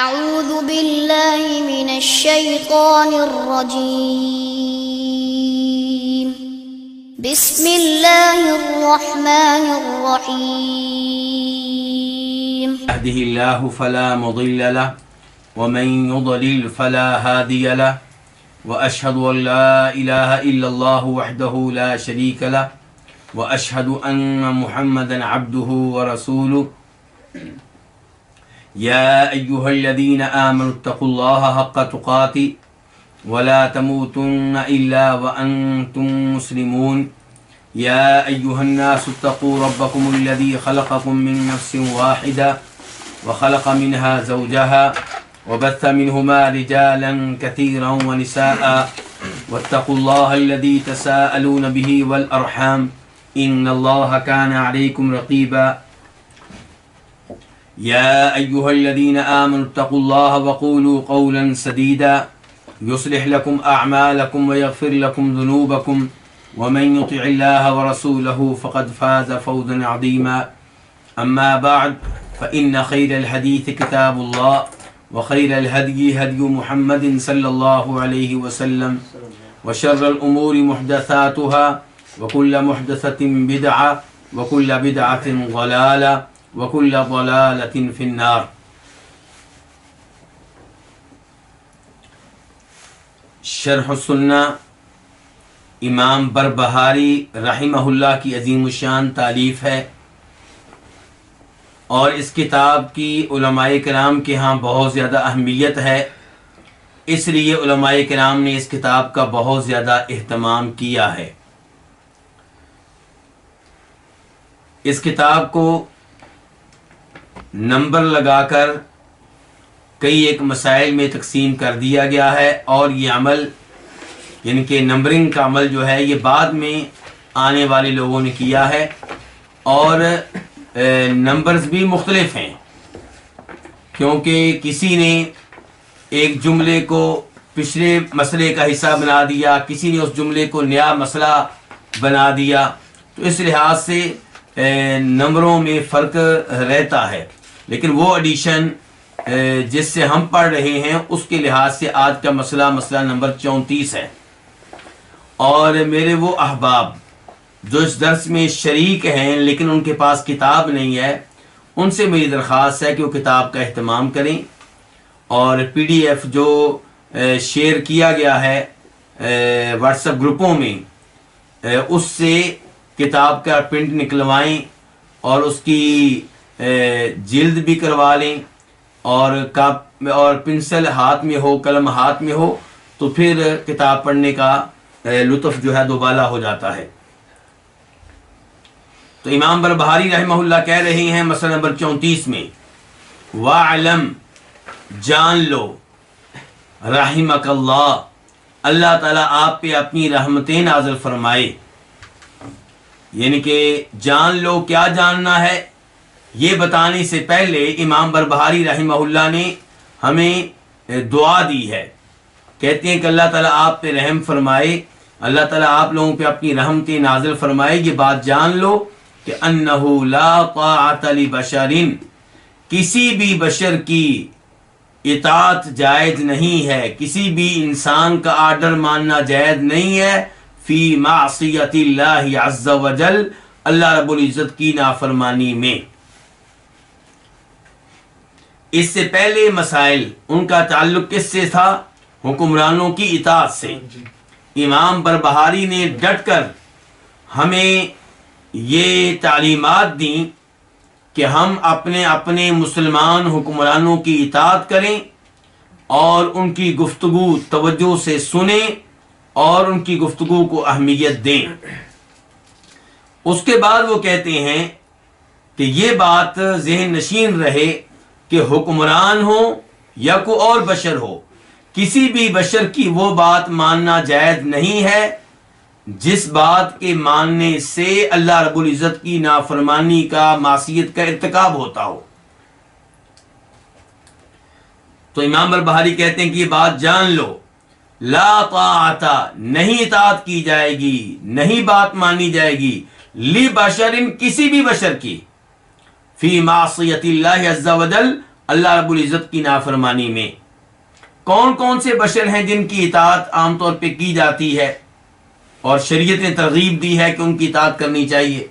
أعوذ بالله من الشيطان الرجيم بسم الله الرحمن الرحيم يهده الله فلا مضل له ومن يضلل فلا هادي له وأشهد أن لا إله إلا الله وحده لا شريك له وأشهد أن محمدا عبده ورسوله يا أيها الذين آمنوا اتقوا الله حق تقاته ولا تموتن إلا وأنتم مسلمون يا أيها الناس اتقوا ربكم الذي خلقكم من نفس واحدة وخلق منها زوجها وبث منهما رجالا كثيرا ونساء واتقوا الله الذي تساءلون به والأرحام إن الله كان عليكم رقيبا يا أيها الذين آمنوا اتقوا الله وقولوا قولا سديدا يصلح لكم أعمالكم ويغفر لكم ذنوبكم ومن يطع الله ورسوله فقد فاز فوزا عظيما أما بعد فإن خير الحديث كتاب الله وخير الهدي هدي محمد صلى الله عليه وسلم وشر الأمور محدثاتها وكل محدثة بدعة وكل بدعة ضلالة وكل ضلالة في النار. شرح السنہ امام بربہاری رحمہ اللہ کی عظیم الشان تالیف ہے، اور اس کتاب کی علماء کرام کے ہاں بہت زیادہ اہمیت ہے، اس لیے علماء کرام نے اس کتاب کا بہت زیادہ اہتمام کیا ہے۔ اس کتاب کو نمبر لگا کر کئی ایک مسائل میں تقسیم کر دیا گیا ہے، اور یہ عمل یعنی کہ نمبرنگ کا عمل جو ہے یہ بعد میں آنے والے لوگوں نے کیا ہے، اور نمبرز بھی مختلف ہیں، کیونکہ کسی نے ایک جملے کو پچھلے مسئلے کا حصہ بنا دیا، کسی نے اس جملے کو نیا مسئلہ بنا دیا، تو اس لحاظ سے نمبروں میں فرق رہتا ہے، لیکن وہ ایڈیشن جس سے ہم پڑھ رہے ہیں اس کے لحاظ سے آج کا مسئلہ نمبر 34 ہے۔ اور میرے وہ احباب جو اس درس میں شریک ہیں لیکن ان کے پاس کتاب نہیں ہے، ان سے میری درخواست ہے کہ وہ کتاب کا اہتمام کریں، اور پی ڈی ایف جو شیئر کیا گیا ہے واٹس ایپ گروپوں میں، اس سے کتاب کا پرنٹ نکلوائیں اور اس کی جلد بھی کروا لیں، اور پنسل ہاتھ میں ہو، قلم ہاتھ میں ہو، تو پھر کتاب پڑھنے کا لطف جو ہے دوبالا ہو جاتا ہے۔ تو امام بربہاری رحمہ اللہ کہہ رہے ہیں مسئلہ نمبر 34 میں، وَاعْلَمْ جان لو، رحمک اللہ اللہ تعالیٰ آپ پہ اپنی رحمتیں نازل فرمائے، یعنی کہ جان لو، کیا جاننا ہے؟ یہ بتانے سے پہلے امام بربہاری رحمہ اللہ نے ہمیں دعا دی ہے، کہتے ہیں کہ اللہ تعالیٰ آپ پہ رحم فرمائے، اللہ تعالیٰ آپ لوگوں پہ اپنی رحمتیں نازل فرمائے۔ یہ بات جان لو کہ انہ لا طاعۃ لبشر، کسی بھی بشر کی اطاعت جائز نہیں ہے، کسی بھی انسان کا آرڈر ماننا جائز نہیں ہے، فی معصیت اللہ عز وجل، اللہ رب العزت کی نافرمانی میں۔ اس سے پہلے مسائل ان کا تعلق کس سے تھا؟ حکمرانوں کی اطاعت سے۔ امام بربہاری نے ڈٹ کر ہمیں یہ تعلیمات دیں کہ ہم اپنے مسلمان حکمرانوں کی اطاعت کریں، اور ان کی گفتگو توجہ سے سنیں، اور ان کی گفتگو کو اہمیت دیں۔ اس کے بعد وہ کہتے ہیں کہ یہ بات ذہن نشین رہے کہ حکمران ہو یا کوئی اور بشر ہو، کسی بھی بشر کی وہ بات ماننا جائز نہیں ہے جس بات کے ماننے سے اللہ رب العزت کی نافرمانی کا، معصیت کا ارتکاب ہوتا ہو۔ تو امام بربہاری کہتے ہیں کہ یہ بات جان لو، لا طاعت، نہیں اطاعت کی جائے گی، نہیں بات مانی جائے گی، لبشر، کسی بھی بشر کی، فی معصیت اللہ عز وجل، اللہ رب العزت کی نافرمانی میں۔ کون کون سے بشر ہیں جن کی اطاعت عام طور پہ کی جاتی ہے اور شریعت نے ترغیب دی ہے کہ ان کی اطاعت کرنی چاہیے؟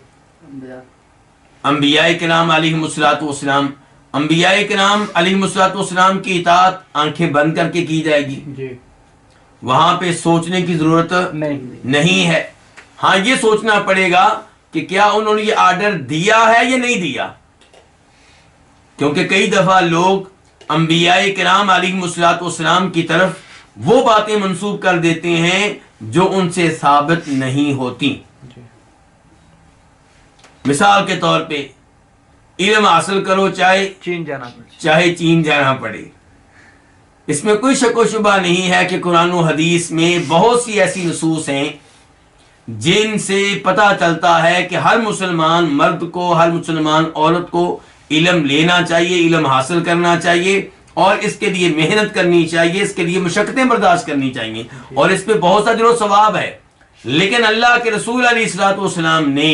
انبیاء کرام علیہم الصلوۃ والسلام۔ انبیاء کرام علیہم الصلوۃ والسلام کی اطاعت آنکھیں بند کر کے کی جائے گی، جی وہاں پہ سوچنے کی ضرورت نہیں ہے۔ ہاں یہ سوچنا پڑے گا کہ کیا انہوں نے یہ آرڈر دیا ہے یا نہیں دیا، کیونکہ کئی دفعہ لوگ انبیاء کرام علیہم الصلوۃ والسلام کی طرف وہ باتیں منسوب کر دیتے ہیں جو ان سے ثابت نہیں ہوتی۔ مثال کے طور پہ علم حاصل کرو چاہے چین جانا پڑے، اس میں کوئی شک و شبہ نہیں ہے کہ قرآن و حدیث میں بہت سی ایسی نصوص ہیں جن سے پتہ چلتا ہے کہ ہر مسلمان مرد کو، ہر مسلمان عورت کو علم لینا چاہیے، علم حاصل کرنا چاہیے اور اس کے لیے محنت کرنی چاہیے، اس کے لیے مشقتیں برداشت کرنی چاہیے اور اس پہ بہت سا اجر و ثواب ہے۔ لیکن اللہ کے رسول علیہ الصلوۃ والسلام نے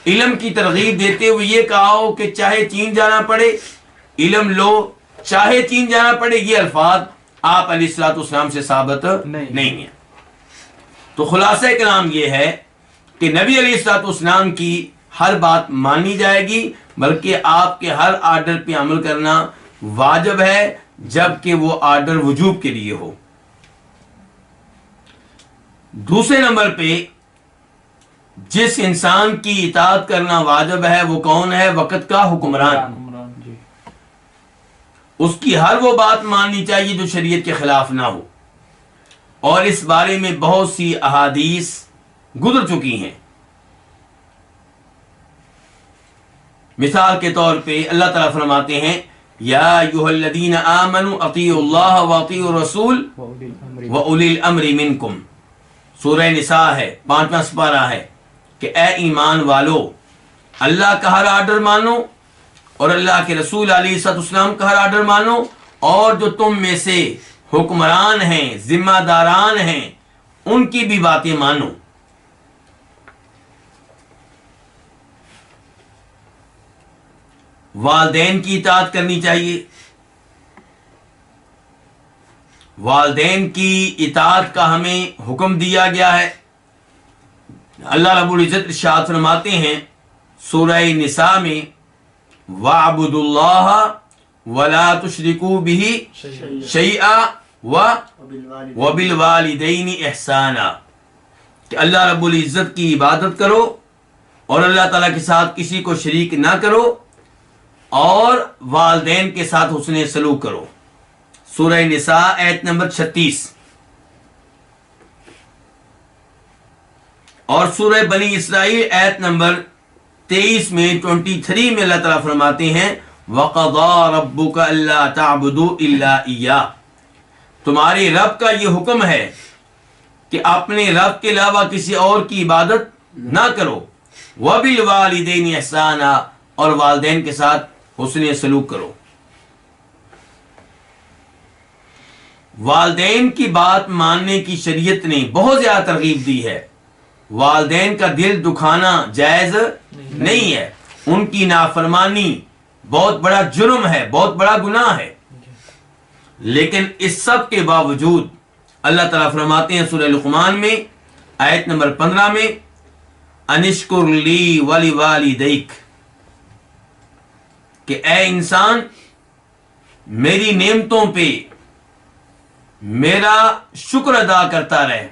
علم کی ترغیب دیتے ہوئے یہ کہا ہو کہ چاہے چین جانا پڑے علم لو، چاہے چین جانا پڑے، یہ الفاظ آپ علیہ الصلوۃ والسلام سے ثابت نہیں ہیں۔ تو خلاصہ کلام یہ ہے کہ نبی علیہ الصلوۃ والسلام کی ہر بات مانی جائے گی، بلکہ آپ کے ہر آرڈر پہ عمل کرنا واجب ہے جبکہ وہ آرڈر وجوب کے لیے ہو۔ دوسرے نمبر پہ جس انسان کی اطاعت کرنا واجب ہے وہ کون ہے؟ وقت کا حکمران۔ اس کی ہر وہ بات ماننی چاہیے جو شریعت کے خلاف نہ ہو، اور اس بارے میں بہت سی احادیث گزر چکی ہیں۔ مثال کے طور پہ اللہ تعالیٰ فرماتے ہیں یا ایھا الذین آمنوا اطیعوا اللہ واطیعوا الرسول واولی الامر منکم، سورہ نساء ہے، 5واں سپارہ ہے کہ اے ایمان والو اللہ کا ہر آرڈر مانو اور اللہ کے رسول علیہ السلام کا ہر آرڈر مانو، اور جو تم میں سے حکمران ہیں، ذمہ داران ہیں، ان کی بھی باتیں مانو۔ والدین کی اطاعت کرنی چاہیے، والدین کی اطاعت کا ہمیں حکم دیا گیا ہے۔ اللہ رب العزت ارشاد فرماتے ہیں سورہ نساء میں وَاعْبُدُوا اللَّهَ وَلَا تُشْرِكُوا بِهِ شَيْئًا وَبِالْوَالِدَيْنِ إِحْسَانًا، کہ اللہ رب العزت کی عبادت کرو اور اللہ تعالیٰ کے ساتھ کسی کو شریک نہ کرو اور والدین کے ساتھ حسن سلوک کرو۔ سورہ نساء آیت نمبر 36 اور سورہ بنی اسرائیل آیت نمبر 23 میں 23 میں اللہ تعالیٰ فرماتے ہیں وَقَضَىٰ رَبُّكَ أَلَّا تَعْبُدُوا إِلَّا إِيَّاهُ، تمہارے رب کا یہ حکم ہے کہ اپنے رب کے علاوہ کسی اور کی عبادت نہ کرو، وَبِالْوَالِدَيْنِ إِحْسَانًا، اور والدین کے ساتھ حسن سلوک کرو۔ والدین کی بات ماننے کی شریعت نے بہت زیادہ ترغیب دی ہے۔ والدین کا دل دکھانا جائز نہیں ہے، ان کی نافرمانی بہت بڑا جرم ہے، بہت بڑا گناہ ہے، لیکن اس سب کے باوجود اللہ تعالیٰ فرماتے ہیں سورہ لقمان میں آیت نمبر 15 میں انشکر لی ولوالدیک، کہ اے انسان میری نعمتوں پہ میرا شکر ادا کرتا رہے،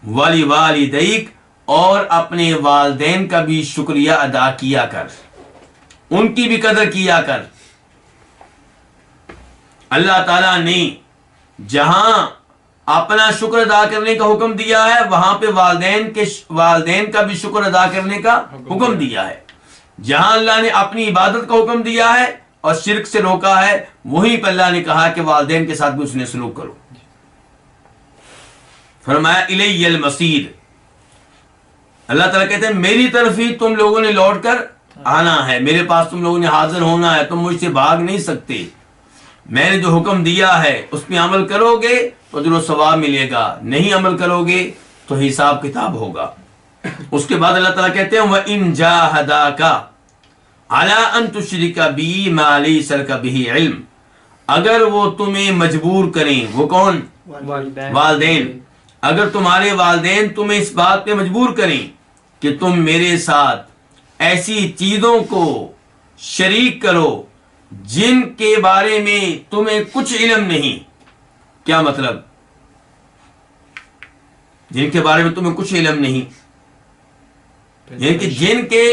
ولوالدیک، اور اپنے والدین کا بھی شکریہ ادا کیا کر، ان کی بھی قدر کیا کر۔ اللہ تعالیٰ نے جہاں اپنا شکر ادا کرنے کا حکم دیا ہے وہاں پہ والدین کا بھی شکر ادا کرنے کا حکم دیا ہے۔ جہاں اللہ نے اپنی عبادت کا حکم دیا ہے اور شرک سے روکا ہے وہیں پہ اللہ نے کہا کہ والدین کے ساتھ بھی اس نے سلوک کرو۔ فرمایا الی المصیر، اللہ تعالیٰ کہتے ہیں میری طرف ہی تم لوگوں نے لوٹ کر آنا ہے، میرے پاس تم لوگوں نے حاضر ہونا ہے، تم مجھ سے بھاگ نہیں سکتے۔ میں نے جو حکم دیا ہے اس پہ عمل کرو گے تو اجر و ثواب ملے گا، نہیں عمل کرو گے تو حساب کتاب ہوگا۔ اس کے بعد اللہ تعالیٰ کہتے ہیں وَإِن جَاهَدَاكَ علی ان تشرک بی ما لیس لک بہ علم، اگر وہ تمہیں مجبور کریں، وہ کون؟ والدین، اگر تمہارے والدین تمہیں اس بات پہ مجبور کریں کہ تم میرے ساتھ ایسی چیزوں کو شریک کرو جن کے بارے میں تمہیں کچھ علم نہیں، کیا مطلب؟ جن کے بارے میں تمہیں کچھ علم نہیں، یعنی کہ جن کے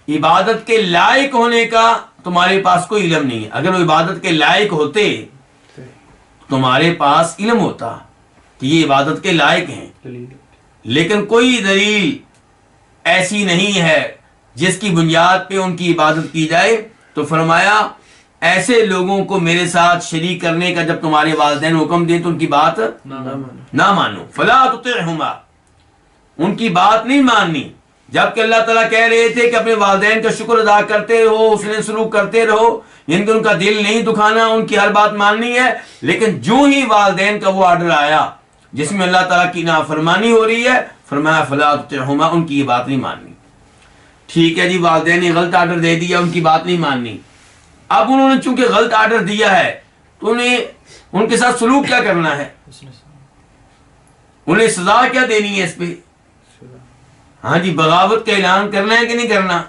عبادت کے لائق ہونے کا تمہارے پاس کوئی علم نہیں ہے۔ اگر وہ عبادت کے لائق ہوتے تمہارے پاس علم ہوتا کہ یہ عبادت کے لائق ہیں، لیکن کوئی دلیل ایسی نہیں ہے جس کی بنیاد پہ ان کی عبادت کی جائے، تو فرمایا ایسے لوگوں کو میرے ساتھ شریک کرنے کا جب تمہارے والدین حکم دیں تو ان کی بات نہ مانو، فلا تطعہما، ان کی بات نہیں ماننی۔ جبکہ اللہ تعالیٰ کہہ رہے تھے کہ اپنے والدین کا شکر ادا کرتے رہو، اس نے سلوک کرتے رہو، یعنی کہ ان کا دل نہیں دکھانا، ان کی ہر بات ماننی ہے، لیکن جو ہی والدین کا وہ آرڈر آیا جس میں اللہ تعالیٰ کی نافرمانی ہو رہی ہے، فرمایا فلا تطعہما، ان کی یہ بات نہیں ماننی۔ ٹھیک ہے جی، والدین نے غلط آرڈر دے دیا، ان کی بات نہیں ماننی۔ اب انہوں نے چونکہ غلط آرڈر دیا ہے تو انہیں ان کے ساتھ سلوک کیا کرنا ہے، انہیں سزا کیا دینی ہے اس پہ؟ ہاں جی، بغاوت کا اعلان کرنا ہے کہ نہیں کرنا،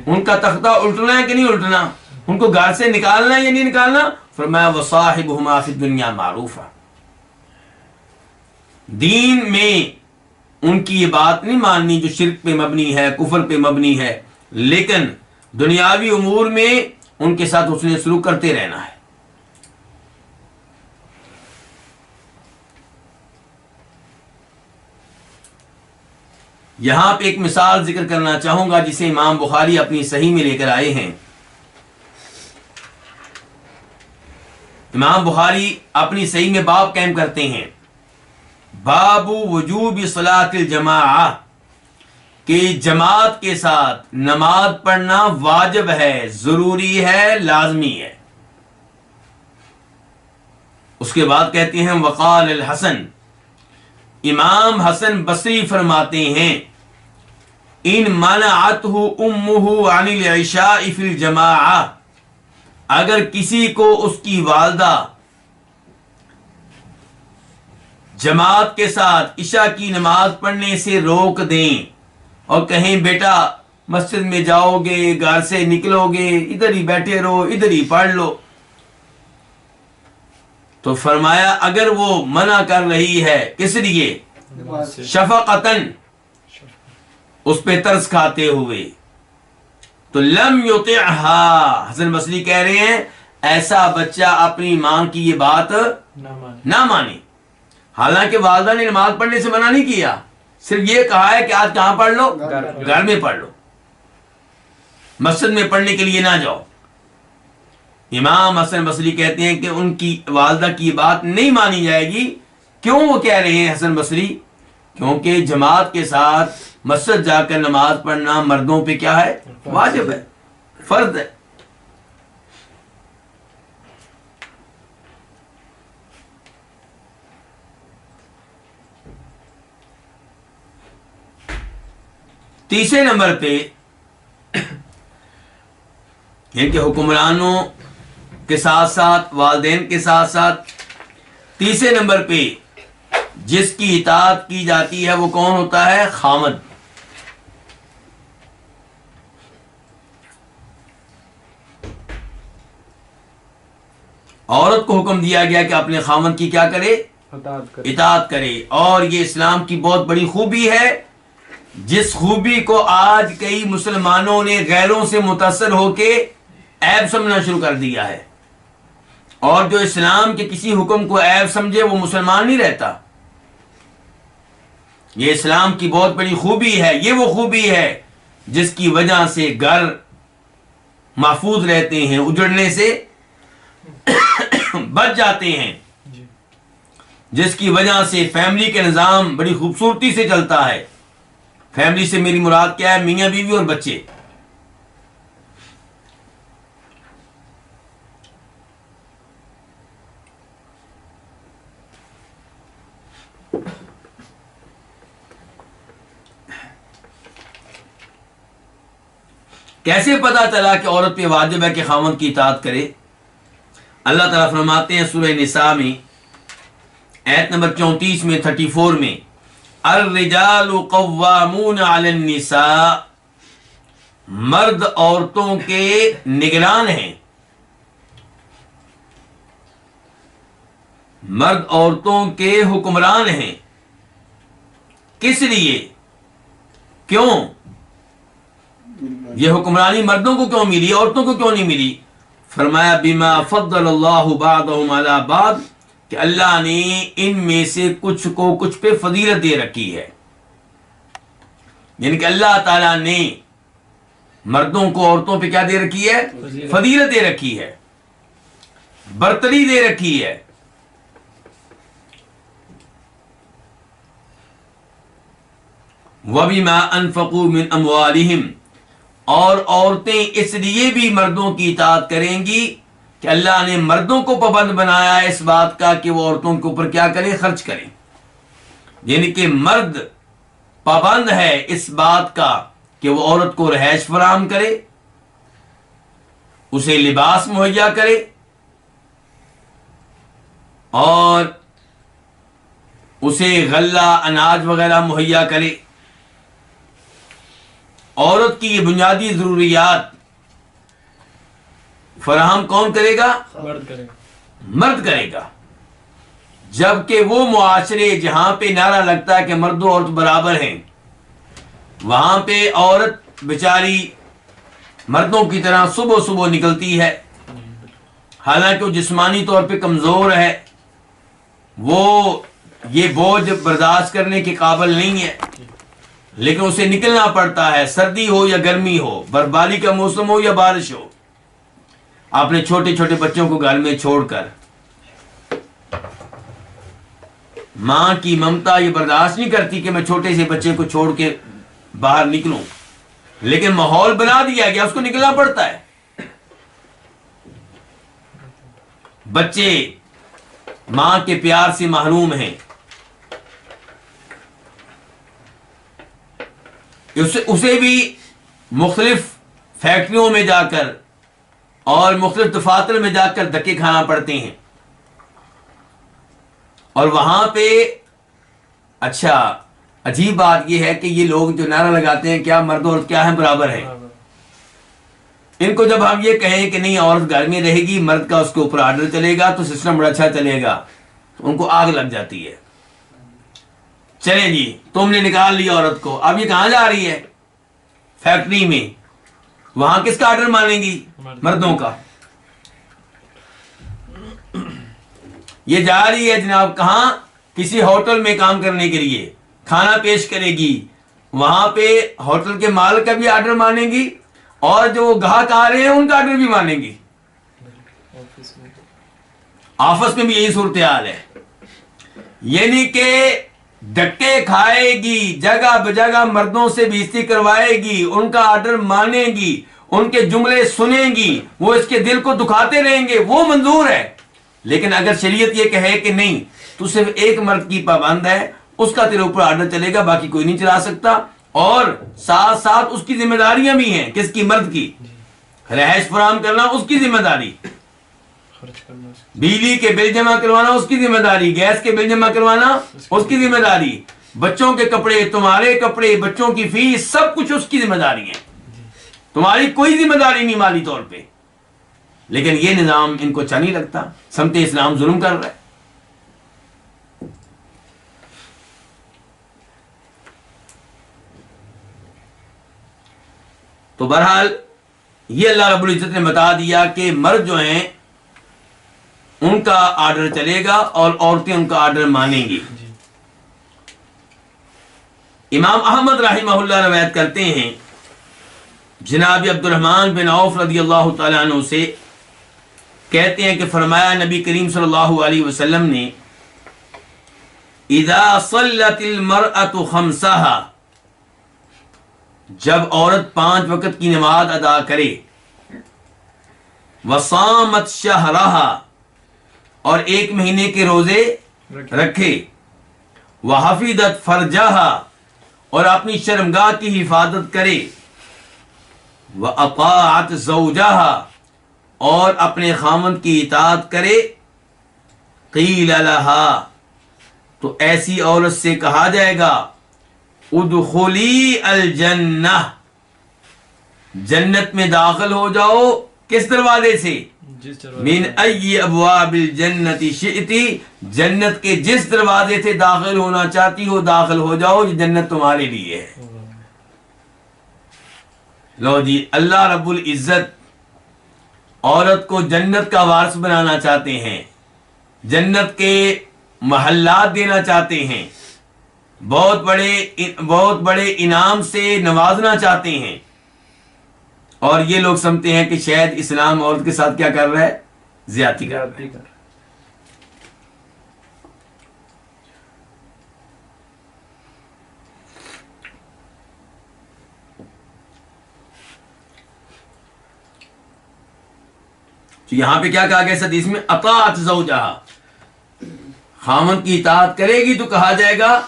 ان کا تختہ الٹنا ہے کہ نہیں الٹنا، ان کو گھر سے نکالنا ہے یا نہیں نکالنا؟ فرمایا وصاحبہما فی الدنیا معروفا، دین میں ان کی یہ بات نہیں ماننی جو شرک پہ مبنی ہے، کفر پہ مبنی ہے، لیکن دنیاوی امور میں ان کے ساتھ حسن سلوک کرتے رہنا ہے۔ یہاں پہ ایک مثال ذکر کرنا چاہوں گا جسے امام بخاری اپنی صحیح میں لے کر آئے ہیں۔ امام بخاری اپنی صحیح میں باب قائم کرتے ہیں، باب وجوب صلاۃ الجماعہ، کہ جماعت کے ساتھ نماز پڑھنا واجب ہے، ضروری ہے، لازمی ہے۔ اس کے بعد کہتے ہیں وقال الحسن، امام حسن بصری فرماتے ہیں ان منعته امه عن العشاء فی الجماعہ، اگر کسی کو اس کی والدہ جماعت کے ساتھ عشاء کی نماز پڑھنے سے روک دیں اور کہیں بیٹا مسجد میں جاؤ گے، گھر سے نکلو گے، ادھر ہی بیٹھے رہو، ادھر ہی پڑھ لو، تو فرمایا اگر وہ منع کر رہی ہے کس لیے؟ شفقتاً، اس پہ ترس کھاتے ہوئے، تو لم یطعها، حسن بصری کہہ رہے ہیں ایسا بچہ اپنی ماں کی یہ بات نہ مانے۔ حالانکہ والدہ نے نماز پڑھنے سے منع نہیں کیا، صرف یہ کہا ہے کہ آج کہاں پڑھ لو؟ گھر میں پڑھ لو، مسجد میں پڑھنے کے لیے نہ جاؤ۔ امام حسن بصری کہتے ہیں کہ ان کی والدہ کی بات نہیں مانی جائے گی۔ کیوں وہ کہہ رہے ہیں حسن بصری؟ کیونکہ جماعت کے ساتھ مسجد جا کر نماز پڑھنا مردوں پہ کیا ہے؟ واجب ہے، فرض ہے۔ تیسرے نمبر پہ یعنی کہ حکمرانوں کے ساتھ ساتھ والدین کے ساتھ ساتھ تیسرے نمبر پہ جس کی اطاعت کی جاتی ہے وہ کون ہوتا ہے؟ خامد۔ عورت کو حکم دیا گیا کہ اپنے خامد کی کیا کرے؟ اطاعت کرے۔ اور یہ اسلام کی بہت بڑی خوبی ہے، جس خوبی کو آج کئی مسلمانوں نے غیروں سے متاثر ہو کے عیب سمجھنا شروع کر دیا ہے، اور جو اسلام کے کسی حکم کو عیب سمجھے وہ مسلمان نہیں رہتا۔ یہ اسلام کی بہت بڑی خوبی ہے، یہ وہ خوبی ہے جس کی وجہ سے گھر محفوظ رہتے ہیں، اجڑنے سے بچ جاتے ہیں، جس کی وجہ سے فیملی کے نظام بڑی خوبصورتی سے چلتا ہے۔ فیملی سے میری مراد کیا ہے؟ میاں بیوی اور بچے۔ کیسے پتا چلا کہ عورت پہ واجب ہے کہ خاوند کی اطاعت کرے؟ اللہ تعالیٰ فرماتے ہیں سورہ نساء میں آیت نمبر 34 میں 34 میں الرجال قوامون علی النساء، مرد عورتوں کے نگران ہیں، مرد عورتوں کے حکمران ہیں۔ کس لیے؟ کیوں یہ حکمرانی مردوں کو کیوں ملی، عورتوں کو کیوں نہیں ملی؟ فرمایا بما فضل اللہ بعضهم علی بعض، کہ اللہ نے ان میں سے کچھ کو کچھ پہ فضیلت دے رکھی ہے، یعنی کہ اللہ تعالیٰ نے مردوں کو عورتوں پہ کیا دے رکھی ہے؟ فضیلت دے رکھی ہے، برتری دے رکھی ہے۔ وَبِمَا أَنفَقُوا مِنْ أَمْوَالِهِمْ، اور عورتیں اس لیے بھی مردوں کی اطاعت کریں گی کہ اللہ نے مردوں کو پابند بنایا ہے اس بات کا کہ وہ عورتوں کے اوپر کیا کریں؟ خرچ کریں، یعنی کہ مرد پابند ہے اس بات کا کہ وہ عورت کو رہائش فراہم کرے، اسے لباس مہیا کرے، اور اسے غلہ اناج وغیرہ مہیا کرے۔ عورت کی یہ بنیادی ضروریات فراہم کون کرے گا؟ مرد کرے گا۔ جبکہ وہ معاشرے جہاں پہ نعرہ لگتا ہے کہ مرد و عورت برابر ہیں، وہاں پہ عورت بیچاری مردوں کی طرح صبح صبح نکلتی ہے، حالانکہ وہ جسمانی طور پہ کمزور ہے، وہ یہ بوجھ برداشت کرنے کے قابل نہیں ہے، لیکن اسے نکلنا پڑتا ہے، سردی ہو یا گرمی ہو، برفباری کا موسم ہو یا بارش ہو۔ اپنے چھوٹے چھوٹے بچوں کو گھر میں چھوڑ کر ماں کی ممتا یہ برداشت نہیں کرتی کہ میں چھوٹے سے بچے کو چھوڑ کے باہر نکلوں، لیکن ماحول بنا دیا گیا، اس کو نکلنا پڑتا ہے۔ بچے ماں کے پیار سے محروم ہیں، اسے بھی مختلف فیکٹریوں میں جا کر اور مختلف دفاتر میں جا کر دھکے کھانا پڑتے ہیں، اور وہاں پہ اچھا عجیب بات یہ ہے کہ یہ لوگ جو نعرہ لگاتے ہیں کیا مرد اور کیا ہے برابر ہے، ان کو جب ہم یہ کہیں کہ نہیں عورت گھر میں رہے گی، مرد کا اس کے اوپر آرڈر چلے گا تو سسٹم بڑا اچھا چلے گا، تو ان کو آگ لگ جاتی ہے۔ چلیں جی تم نے نکال لیا عورت کو، اب یہ کہاں جا رہی ہے؟ فیکٹری میں، وہاں کس کا آرڈر مانیں گی؟ مردوں کا۔ یہ جا رہی ہے جناب کہاں؟ کسی ہوٹل میں کام کرنے کے لیے، کھانا پیش کرے گی، وہاں پہ ہوٹل کے مالک کا بھی آرڈر مانیں گی، اور جو گاہک آ رہے ہیں ان کا آرڈر بھی مانیں گی۔ آفس میں بھی یہی صورتحال ہے، یعنی کہ دھکے کھائے گی، جگہ بجگہ مردوں سے بےزتی کروائے گی، ان کا آرڈر مانے گی، ان کے جملے سنیں گی، وہ اس کے دل کو دکھاتے رہیں گے، وہ منظور ہے۔ لیکن اگر شریعت یہ کہے کہ نہیں تو صرف ایک مرد کی پابند ہے، اس کا تیرے اوپر آرڈر چلے گا، باقی کوئی نہیں چلا سکتا، اور ساتھ ساتھ اس کی ذمہ داریاں بھی ہیں، کس کی؟ مرد کی۔ رہائش فراہم کرنا اس کی ذمہ داری، بجلی کے بل جمع کروانا اس کی ذمہ داری، گیس کے بل جمع کروانا اس کی ذمہ داری، بچوں کے کپڑے، تمہارے کپڑے، بچوں کی فیس، سب کچھ اس کی ذمہ داری ہے، تمہاری کوئی ذمہ داری نہیں مالی طور پہ۔ لیکن یہ نظام ان کو اچھا نہیں لگتا، سمت اسلام ظلم کر رہا ہے۔ تو بہرحال یہ اللہ رب العزت نے بتا دیا کہ مرد جو ہیں ان کا آرڈر چلے گا اور عورتیں ان کا آرڈر مانیں گی۔ امام احمد رحمہ اللہ روایت کرتے ہیں جناب عبد الرحمن بن عوف رضی اللہ تعالیٰ عنہ سے، کہتے ہیں کہ فرمایا نبی کریم صلی اللہ علیہ وسلم نے اذا صلت المرأة خمسها، جب عورت 5 وقت کی نماز ادا کرے، وصامت شہرها، اور 1 مہینے کے روزے رکھے، وحفظت فرجها، اور اپنی شرمگاہ کی حفاظت کرے، وَأَطَاعَتْ زَوْجَهَا اور اپنے خاوند کی اطاعت کرے. قیل لها تو ایسی عورت سے کہا جائے گا ادخلی الجنہ جنت میں داخل ہو جاؤ. کس دروازے سے؟ من ای ابواب الجنت شئتی جنت کے جس دروازے سے داخل ہونا چاہتی ہو داخل ہو جاؤ، یہ جنت تمہارے لیے ہے. لو جی، اللہ رب العزت عورت کو جنت کا وارث بنانا چاہتے ہیں، جنت کے محلات دینا چاہتے ہیں، بہت بڑے انعام سے نوازنا چاہتے ہیں، اور یہ لوگ سمجھتے ہیں کہ شاید اسلام عورت کے ساتھ کیا کر رہا ہے؟ زیادتی کر رہا ہے. تو یہاں پہ کیا کہا گیا اس حدیث میں؟ اطاعت زوجہا، خامن کی اطاعت کرے گی تو کہا جائے گا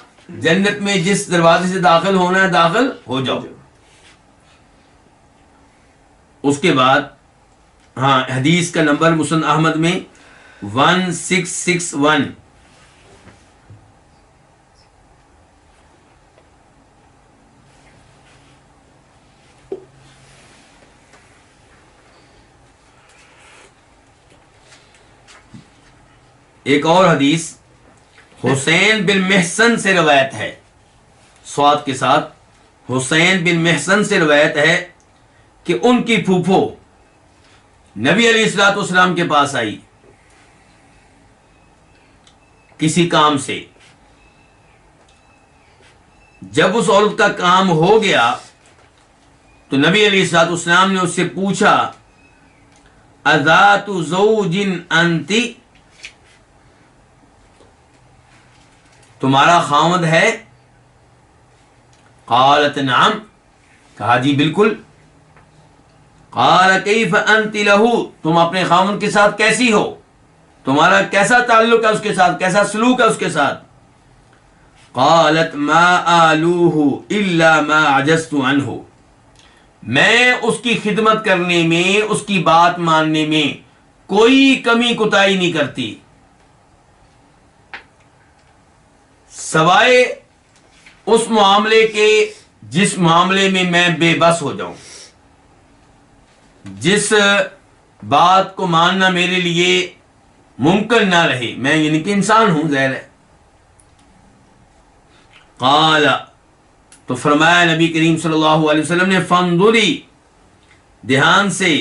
جنت میں جس دروازے سے داخل ہونا ہے داخل ہو جاؤ. اس کے بعد ہاں حدیث کا نمبر مسند احمد میں 1661. ایک اور حدیث حسین بن محسن سے روایت ہے، سواد کے ساتھ، حسین بن محسن سے روایت ہے کہ ان کی پھوپھو نبی علیہ الصلوۃ والسلام کے پاس آئی کسی کام سے. جب اس عورت کا کام ہو گیا تو نبی علیہ الصلوۃ والسلام نے اس سے پوچھا اذات زوج انتی، تمہارا خاوند ہے؟ قالت نعم، کہا جی بالکل. قال کیف انت لہ، تم اپنے خاوند کے ساتھ کیسی ہو، تمہارا کیسا تعلق ہے اس کے ساتھ، کیسا سلوک ہے اس کے ساتھ؟ قالت ما آلوہ الا ما عجزت عنہ، میں اس کی خدمت کرنے میں، اس کی بات ماننے میں کوئی کمی کوتاہی نہیں کرتی سوائے اس معاملے کے جس معاملے میں میں بے بس ہو جاؤں، جس بات کو ماننا میرے لیے ممکن نہ رہے. میں یعنی کہ انسان ہوں، ظاہر ہے. قال تو فرمایا نبی کریم صلی اللہ علیہ وسلم نے فانظری، دھیان سے،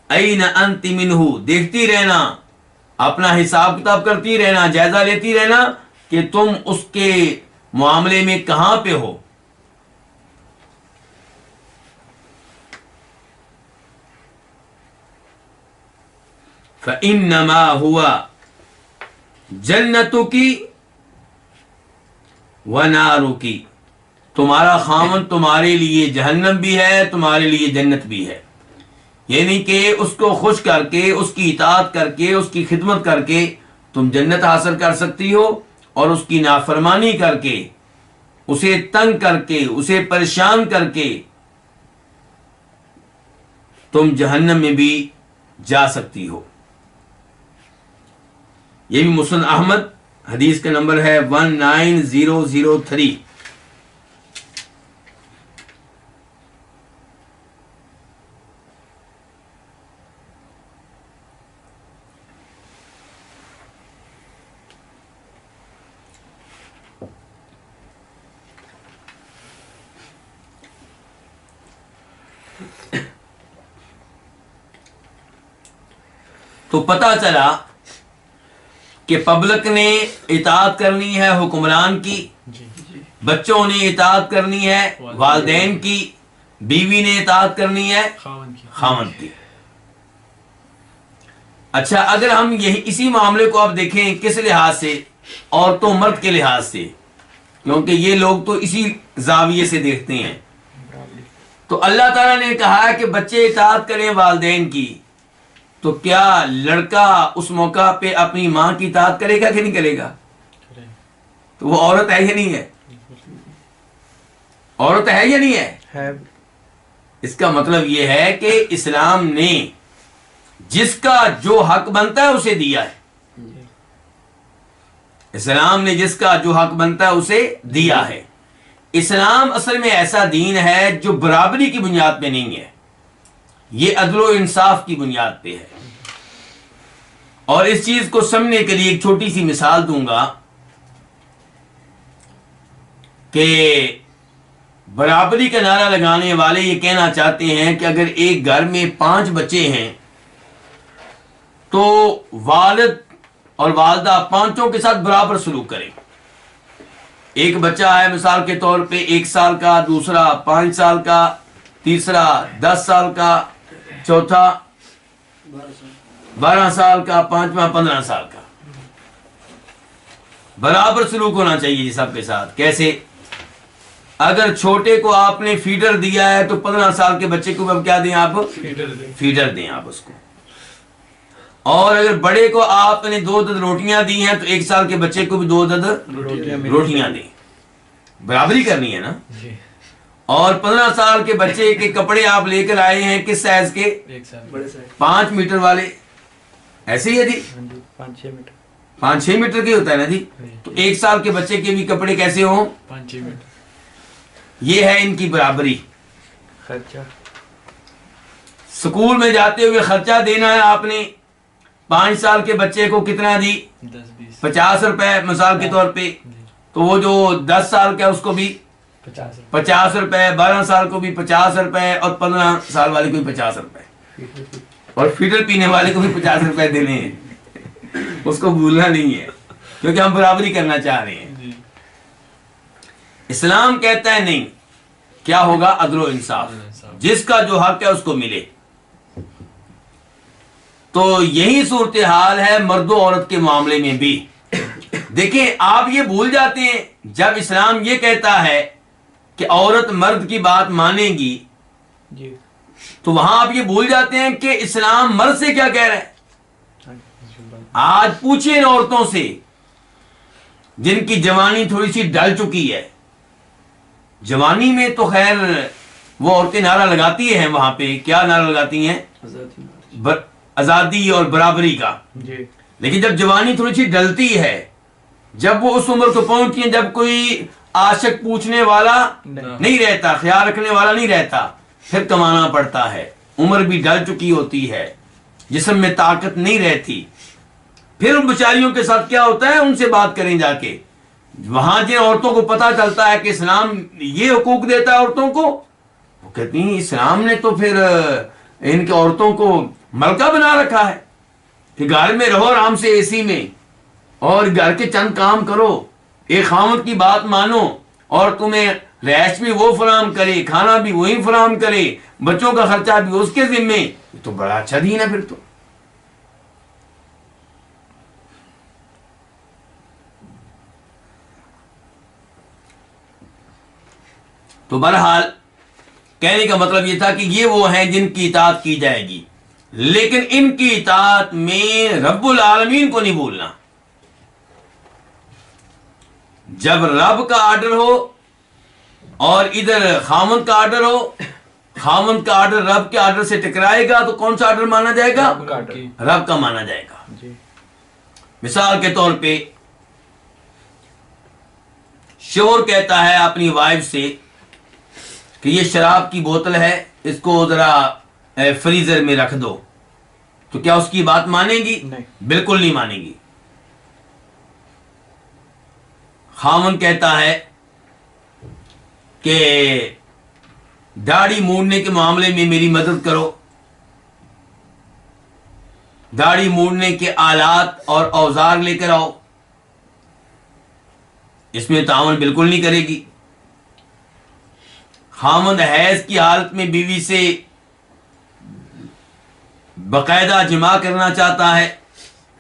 این انت منہ، دیکھتی رہنا، اپنا حساب کتاب کرتی رہنا، جائزہ لیتی رہنا کہ تم اس کے معاملے میں کہاں پہ ہو. فَإِنَّمَا هُوَ جَنَّتُكِ وَنَارُكِ، تمہارا خامن تمہارے لیے جہنم بھی ہے، تمہارے لیے جنت بھی ہے. یعنی کہ اس کو خوش کر کے، اس کی اطاعت کر کے، اس کی خدمت کر کے تم جنت حاصل کر سکتی ہو، اور اس کی نافرمانی کر کے، اسے تنگ کر کے، اسے پریشان کر کے تم جہنم میں بھی جا سکتی ہو. یہ بھی مسند احمد حدیث کا نمبر ہے 19003. تو پتہ چلا کہ پبلک نے اطاعت کرنی ہے حکمران کی، بچوں نے اطاعت کرنی ہے والدین کی، بیوی نے اطاعت کرنی ہے خاوند کی. اچھا، اگر ہم اسی معاملے کو اب دیکھیں کس لحاظ سے؟ عورتوں مرد کے لحاظ سے، کیونکہ یہ لوگ تو اسی زاویے سے دیکھتے ہیں. تو اللہ تعالیٰ نے کہا کہ بچے اطاعت کریں والدین کی، تو کیا لڑکا اس موقع پہ اپنی ماں کی اطاعت کرے گا کہ نہیں کرے گا؟ تو وہ عورت ہے یا نہیں ہے؟ عورت ہے یا نہیں ہے؟ اس کا مطلب یہ ہے کہ اسلام نے جس کا جو حق بنتا ہے اسے دیا ہے. اسلام نے جس کا جو حق بنتا ہے اسے دیا ہے. اسلام اصل میں ایسا دین ہے جو برابری کی بنیاد پہ نہیں ہے, یہ عدل و انصاف کی بنیاد پہ ہے. اور اس چیز کو سمجھنے کے لیے ایک چھوٹی سی مثال دوں گا کہ برابری کا نعرہ لگانے والے یہ کہنا چاہتے ہیں کہ اگر ایک گھر میں 5 بچے ہیں تو والد اور والدہ 5 کے ساتھ برابر سلوک کریں. ایک بچہ ہے مثال کے طور پہ 1 سال کا, دوسرا 5 سال کا, تیسرا 10 سال کا, چوتھا 12 سال کا, 5واں 15 سال کا. برابر سلوک ہونا چاہیے سب کے ساتھ. کیسے؟ اگر چھوٹے کو آپ نے فیڈر دیا ہے تو 15 سال کے بچے کو اب کیا دیں آپ؟ فیڈر دیں آپ اس کو. اور اگر بڑے کو آپ نے 2 عدد روٹیاں دی ہیں تو 1 سال کے بچے کو بھی 2 عدد روٹیاں دیں. برابری کرنی ہے نا. اور 15 سال کے بچے کے کپڑے آپ لے کر آئے ہیں کس سائز کے؟ 5 میٹر والے. ایسے ہی ہے جی, 5-6 میٹر کے ہوتا ہے نا جی. تو 1 سال کے بچے کے بھی کپڑے کیسے ہوں؟ 5-6 میٹر. یہ ہے ان کی برابری. خرچہ سکول میں جاتے ہوئے خرچہ دینا ہے آپ نے. 5 سال کے بچے کو کتنا دی؟ 50 روپے مثال کے طور پہ. تو وہ جو 10 سال کا اس کو بھی 50 روپے, 12 سال کو بھی 50 روپے, اور 15 سال والے کو بھی 50 روپے, اور فیڈر پینے والے کو بھی 50 روپے دینے ہیں. اس کو بھولنا نہیں ہے کیونکہ ہم برابری کرنا چاہ رہے ہیں. اسلام کہتا ہے نہیں, کیا ہوگا؟ عدل و انصاف. جس کا جو حق ہے اس کو ملے. تو یہی صورتحال ہے مرد و عورت کے معاملے میں بھی. دیکھیں آپ یہ بھول جاتے ہیں جب اسلام یہ کہتا ہے کہ عورت مرد کی بات مانے گی تو وہاں آپ یہ بھول جاتے ہیں کہ اسلام مرد سے کیا کہہ رہا ہے. آج پوچھیں ان عورتوں سے جن کی جوانی تھوڑی سی ڈل چکی ہے. جوانی میں تو خیر وہ عورتیں نعرہ لگاتی ہیں, وہاں پہ کیا نعرہ لگاتی ہیں؟ آزادی اور برابری کا. لیکن جب جوانی تھوڑی سی ڈلتی ہے, جب وہ اس عمر کو پہنچتی ہیں جب کوئی عاشق پوچھنے والا نہیں رہتا, خیال رکھنے والا نہیں رہتا, پھر کمانا پڑتا ہے. عمر بھی ڈل چکی ہوتی ہے, جسم میں طاقت نہیں رہتی. پھر ان بیچاریوں کے ساتھ کیا ہوتا ہے؟ ان سے بات کریں جا کے. وہاں جن عورتوں کو پتا چلتا ہے کہ اسلام یہ حقوق دیتا ہے عورتوں کو, وہ کہتی ہیں اسلام نے تو پھر ان کے عورتوں کو ملکہ بنا رکھا ہے کہ گھر میں رہو آرام سے اے سی میں, اور گھر کے چند کام کرو, ایک خاوند کی بات مانو, اور تمہیں رہائش بھی وہ فراہم کرے, کھانا بھی وہی فراہم کرے, بچوں کا خرچہ بھی اس کے ذمے. یہ تو بڑا اچھا دین ہے. پھر تو بہرحال کہنے کا مطلب یہ تھا کہ یہ وہ ہیں جن کی اطاعت کی جائے گی, لیکن ان کی اطاعت میں رب العالمین کو نہیں بھولنا. جب رب کا آرڈر ہو اور ادھر خامند کا آرڈر ہو, خامند کا آرڈر رب کے آرڈر سے ٹکرائے گا تو کون سا آرڈر مانا جائے گا؟ رب کا مانا جائے گا. مثال کے طور پہ شوہر کہتا ہے اپنی وائف سے کہ یہ شراب کی بوتل ہے, اس کو ذرا فریزر میں رکھ دو, تو کیا اس کی بات مانے گی؟ بالکل نہیں مانے گی. خامن کہتا ہے کہ داڑھی مونڈنے کے معاملے میں میری مدد کرو, داڑھی مونڈنے کے آلات اور اوزار لے کر آؤ, اس میں تعاون بالکل نہیں کرے گی. خامند حیض کی حالت میں بیوی سے باقاعدہ جماع کرنا چاہتا ہے,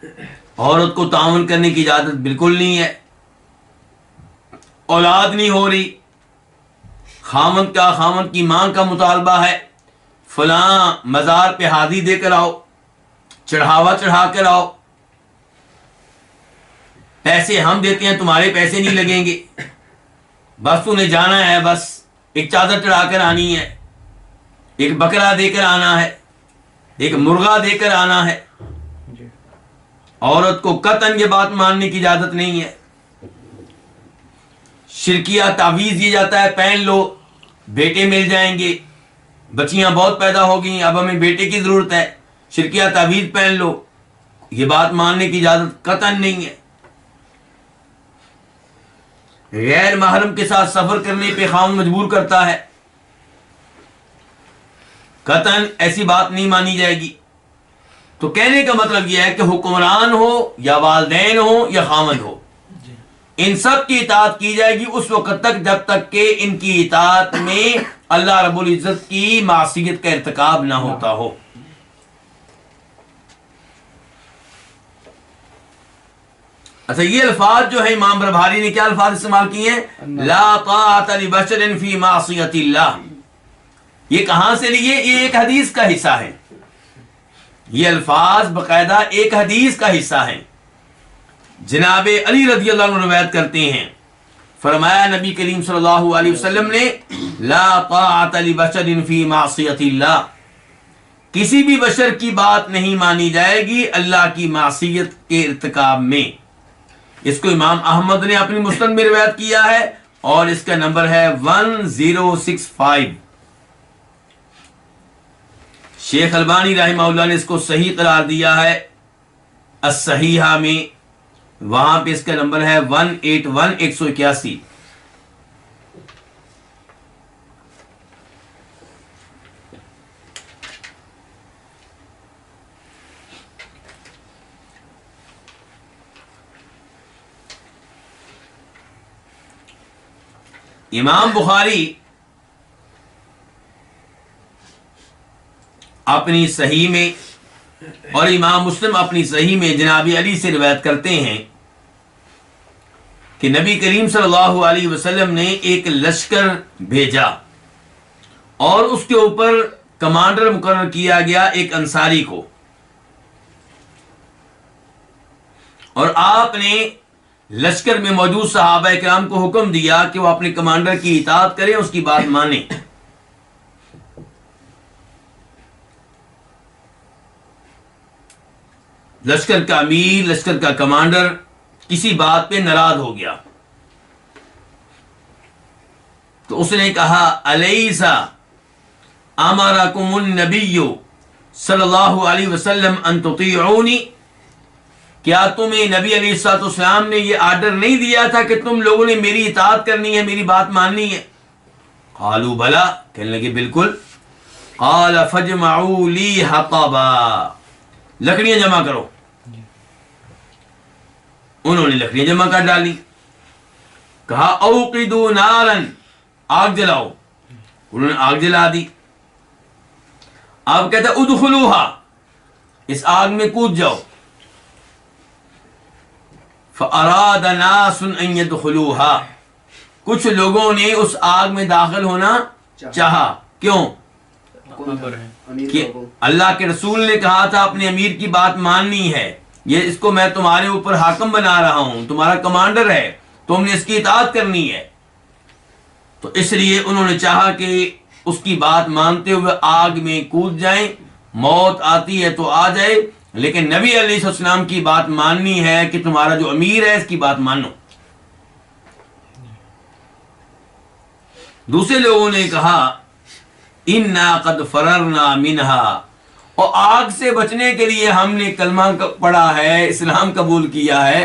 عورت کو تعاون کرنے کی اجازت بالکل نہیں ہے. اولاد نہیں ہو رہی, خامند کی ماں کا مطالبہ ہے فلاں مزار پہ ہادی دے کر آؤ, چڑھاوا چڑھا کر آؤ, پیسے ہم دیتے ہیں تمہارے پیسے نہیں لگیں گے, بس تو نے جانا ہے, بس ایک چادر چڑھا کر آنی ہے. ایک بکرا دے کر آنا ہے، ایک مرغا دے کر آنا ہے. جی عورت کو قطعاً یہ بات ماننے کی اجازت نہیں ہے. شرکیہ تعویذ یہ جاتا ہے پہن لو بیٹے مل جائیں گے، بچیاں بہت پیدا ہو گئیں اب ہمیں بیٹے کی ضرورت ہے، شرکیہ تعویذ پہن لو. یہ بات ماننے کی اجازت قطعاً نہیں ہے. غیر محرم کے ساتھ سفر کرنے پہ خاوند مجبور کرتا ہے، قطعاً ایسی بات نہیں مانی جائے گی. تو کہنے کا مطلب یہ ہے کہ حکمران ہو یا والدین ہو یا خاوند ہو، ان سب کی اطاعت کی جائے گی اس وقت تک جب تک کہ ان کی اطاعت میں اللہ رب العزت کی معصیت کا ارتکاب نہ ہوتا ہو. اچھا، یہ الفاظ جو ہے امام بربہاری نے کیا الفاظ استعمال کیے ہیں؟ لا طاعت لبشر فی معصیت اللہ. یہ کہاں سے لیے؟ یہ ایک حدیث کا حصہ ہے. یہ الفاظ باقاعدہ ایک حدیث کا حصہ ہیں. جناب علی رضی اللہ عنہ روایت کرتے ہیں، فرمایا نبی کریم صلی اللہ علیہ وسلم نے لا طاعت لبشر فی معصیت اللہ، کسی بھی بشر کی بات نہیں مانی جائے گی اللہ کی معصیت کے ارتکاب میں. اس کو امام احمد نے اپنی مسند میں روایت کیا ہے اور اس کا نمبر ہے 1065. شیخ البانی رحمہ اللہ نے اس کو صحیح قرار دیا ہے الصحیحہ میں، وہاں پہ اس کا نمبر ہے 181. امام بخاری اپنی صحیح میں اور امام مسلم اپنی صحیح میں جناب علی سے روایت کرتے ہیں کہ نبی کریم صلی اللہ علیہ وسلم نے ایک لشکر بھیجا اور اس کے اوپر کمانڈر مقرر کیا گیا ایک انصاری کو، اور آپ نے لشکر میں موجود صحابہ کرام کو حکم دیا کہ وہ اپنے کمانڈر کی اطاعت کریں، اس کی بات مانیں. لشکر کا امیر، لشکر کا کمانڈر کسی بات پہ ناراض ہو گیا تو اس نے کہا الیس امرکم النبی صلی اللہ علیہ وسلم ان تطیعونی، کیا تمہیں نبی علیہ الصلوۃ والسلام نے یہ آرڈر نہیں دیا تھا کہ تم لوگوں نے میری اطاعت کرنی ہے، میری بات ماننی ہے؟ قالوا بلا، کہنے لگے بالکل. قال فاجمعوا لی حطبا، لکڑیاں جمع کرو. انہوں نے لکڑیاں جمع کر ڈالی. کہا اوقدوا نارا، آگ جلاؤ. انہوں نے آگ جلا دی. اب کہتا ہے ادخلوها، اس آگ میں کود جاؤ. فاراد ناس ان يدخلوها، کچھ لوگوں نے اس آگ میں داخل ہونا چاہا. کیوں؟ کہ اللہ کے رسول نے کہا تھا اپنے امیر کی بات ماننی ہے، یہ اس کو میں تمہارے اوپر حاکم بنا رہا ہوں، تمہارا کمانڈر ہے، تم نے اس کی اطاعت کرنی ہے. تو اس لیے انہوں نے چاہا کہ اس کی بات مانتے ہوئے آگ میں کود جائیں، موت آتی ہے تو آ جائے، لیکن نبی علیہ السلام کی بات ماننی ہے کہ تمہارا جو امیر ہے اس کی بات مانو. دوسرے لوگوں نے کہا انا قد فررنا منها، اور آگ سے بچنے کے لیے ہم نے کلمہ پڑھا ہے، اسلام قبول کیا ہے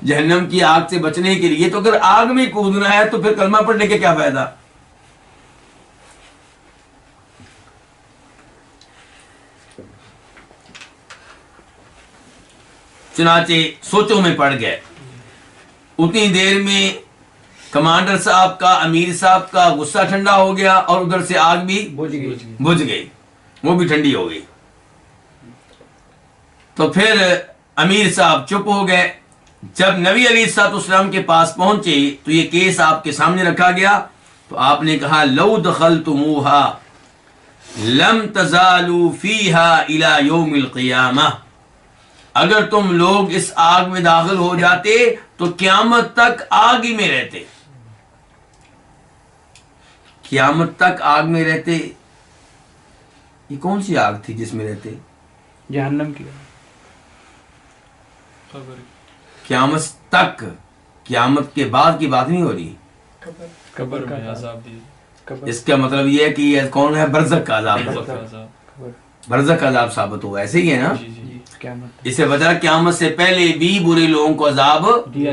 جہنم کی آگ سے بچنے کے لیے، تو اگر آگ میں کودنا ہے تو پھر کلمہ پڑھنے کے کیا فائدہ؟ چنانچہ سوچوں میں پڑ گئے. اتنی دیر میں کمانڈر صاحب کا، امیر صاحب کا غصہ ٹھنڈا ہو گیا اور ادھر سے آگ بھی بجھ گئی، وہ بھی ٹھنڈی ہو گئی. تو پھر امیر صاحب چپ ہو گئے. جب نبی علیہ الصلوۃ والسلام کے پاس پہنچے تو یہ کیس آپ کے سامنے رکھا گیا. تو آپ نے کہا لو دخلتموها لم تزالوا فيها الى يوم القیامہ، اگر تم لوگ اس آگ میں داخل ہو جاتے تو قیامت تک آگ ہی میں رہتے، قیامت تک آگ میں رہتے. یہ کون سی آگ تھی جس میں رہتے؟ جہنم کی قیامت تک، قیامت کے بعد کی بات نہیں ہو رہی. قبر میں عذاب دی. اس کا مطلب یہ ہے کہ یہ کون ہے؟ برزخ کا عذاب. برزخ کا عذاب ثابت ہوا، ایسے ہی ہے نا. قیامت اس سے بتا قیامت سے پہلے بھی برے لوگوں کو عذاب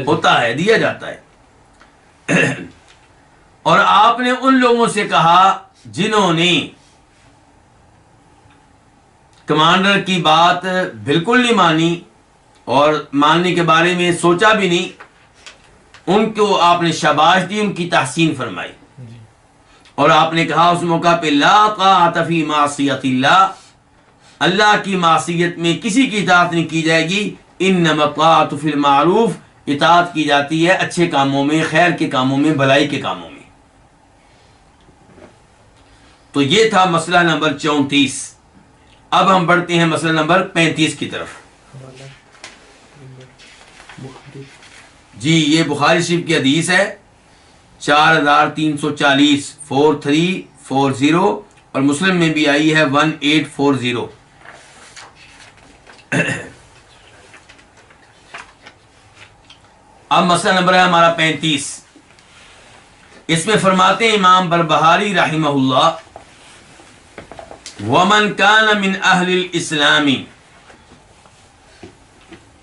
ہوتا ہے، دیا جاتا ہے. اور آپ نے ان لوگوں سے کہا جنہوں نے کمانڈر کی بات بالکل نہیں مانی اور ماننے کے بارے میں سوچا بھی نہیں، ان کو آپ نے شاباش دی، ان کی تحسین فرمائی. اور آپ نے کہا اس موقع پہ لا طاعۃ فی معصیت اللہ، اللہ کی معصیت میں کسی کی اطاعت نہیں کی جائے گی. انما الطاعۃ فی المعروف، اطاعت کی جاتی ہے اچھے کاموں میں، خیر کے کاموں میں، بھلائی کے کاموں میں. تو یہ تھا مسئلہ نمبر 34. اب ہم بڑھتے ہیں مسئلہ نمبر 35 کی طرف. جی یہ بخاری شریف کی حدیث ہے 4340 4340 اور مسلم میں بھی آئی ہے 1840. اب مسئلہ نمبر ہے ہمارا 35. اس میں فرماتے ہیں امام بربہاری رحمہ اللہ ومن کان من اہل الاسلام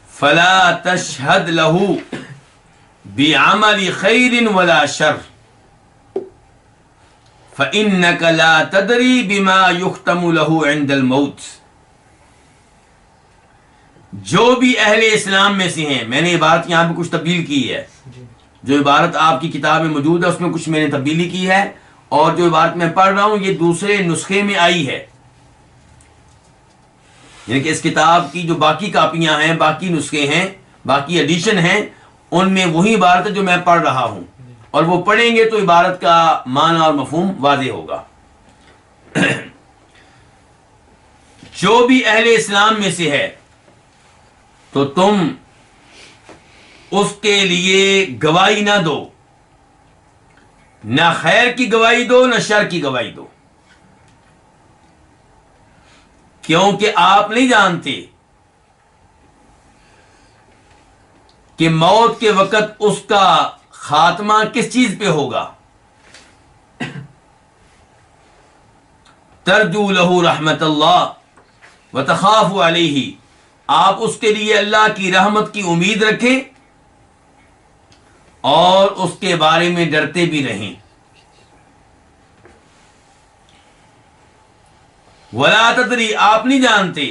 فلا تشہد له بعمل خیر ولا شر فإنك لا تدری بما یختم له عند الموت. جو بھی اہل اسلام میں سے ہیں، میں نے عبارت یہاں پہ کچھ تبدیل کی ہے، جو عبارت آپ کی کتاب میں موجود ہے اس میں کچھ میں نے تبدیلی کی ہے، اور جو عبارت میں پڑھ رہا ہوں یہ دوسرے نسخے میں آئی ہے. یعنی کہ اس کتاب کی جو باقی کاپیاں ہیں، باقی نسخے ہیں، باقی ایڈیشن ہیں، ان میں وہی عبارت ہے جو میں پڑھ رہا ہوں، اور وہ پڑھیں گے تو عبارت کا معنی اور مفہوم واضح ہوگا. جو بھی اہل اسلام میں سے ہے تو تم اس کے لیے گواہی نہ دو، نہ خیر کی گواہی دو نہ شر کی گواہی دو، کیونکہ آپ نہیں جانتے کہ موت کے وقت اس کا خاتمہ کس چیز پہ ہوگا. ترجو لہ رحمت اللہ وتخاف علیہ، آپ اس کے لیے اللہ کی رحمت کی امید رکھیں اور اس کے بارے میں ڈرتے بھی رہیں. ولا تدری، آپ نہیں جانتے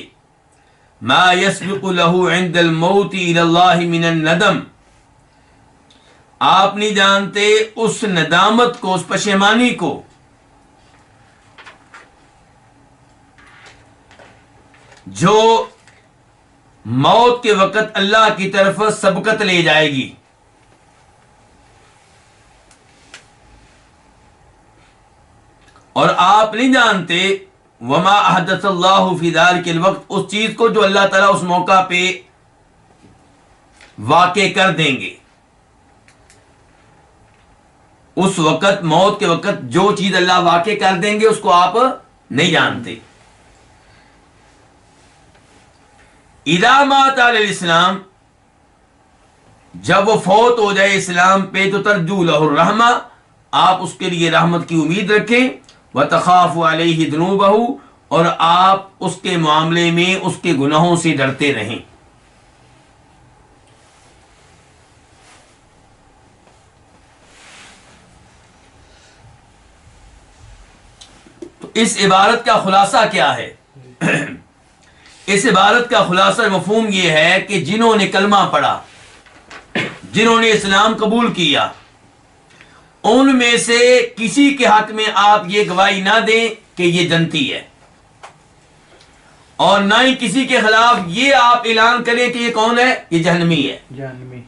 ما یسبق له عند الموت الى اللہ من الندم، آپ نہیں جانتے اس ندامت کو، اس پشیمانی کو جو موت کے وقت اللہ کی طرف سبقت لے جائے گی. اور آپ نہیں جانتے وما احدث اللہ فی ذلک الوقت، اس چیز کو جو اللہ تعالیٰ اس موقع پہ واقع کر دیں گے. اس وقت موت کے وقت جو چیز اللہ واقع کر دیں گے اس کو آپ نہیں جانتے. اذا مات علی الاسلام، جب وہ فوت ہو جائے اسلام پہ تو ترجو لہ الرحمہ، آپ اس کے لیے رحمت کی امید رکھیں. وتخاف علیہ ذنوبہ، اور آپ اس کے معاملے میں اس کے گناہوں سے ڈرتے رہیں. تو اس عبارت کا خلاصہ کیا ہے؟ اس عبارت کا خلاصہ مفہوم یہ ہے کہ جنہوں نے کلمہ پڑھا، جنہوں نے اسلام قبول کیا، ان میں سے کسی کے حق میں آپ یہ گواہی نہ دیں کہ یہ جنتی ہے، اور نہ ہی کسی کے خلاف یہ آپ اعلان کریں کہ یہ کون ہے، یہ جہنمی ہے. جہنمی.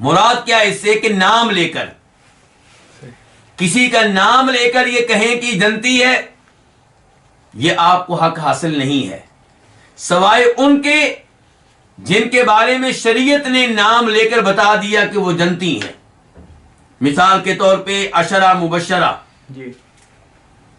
مراد کیا ہے اس سے؟ کہ نام لے کر، کسی کا نام لے کر یہ کہیں کہ یہ جنتی ہے، یہ آپ کو حق حاصل نہیں ہے، سوائے ان کے جن کے بارے میں شریعت نے نام لے کر بتا دیا کہ وہ جنتی ہیں. مثال کے طور پہ عشرہ مبشرہ، جی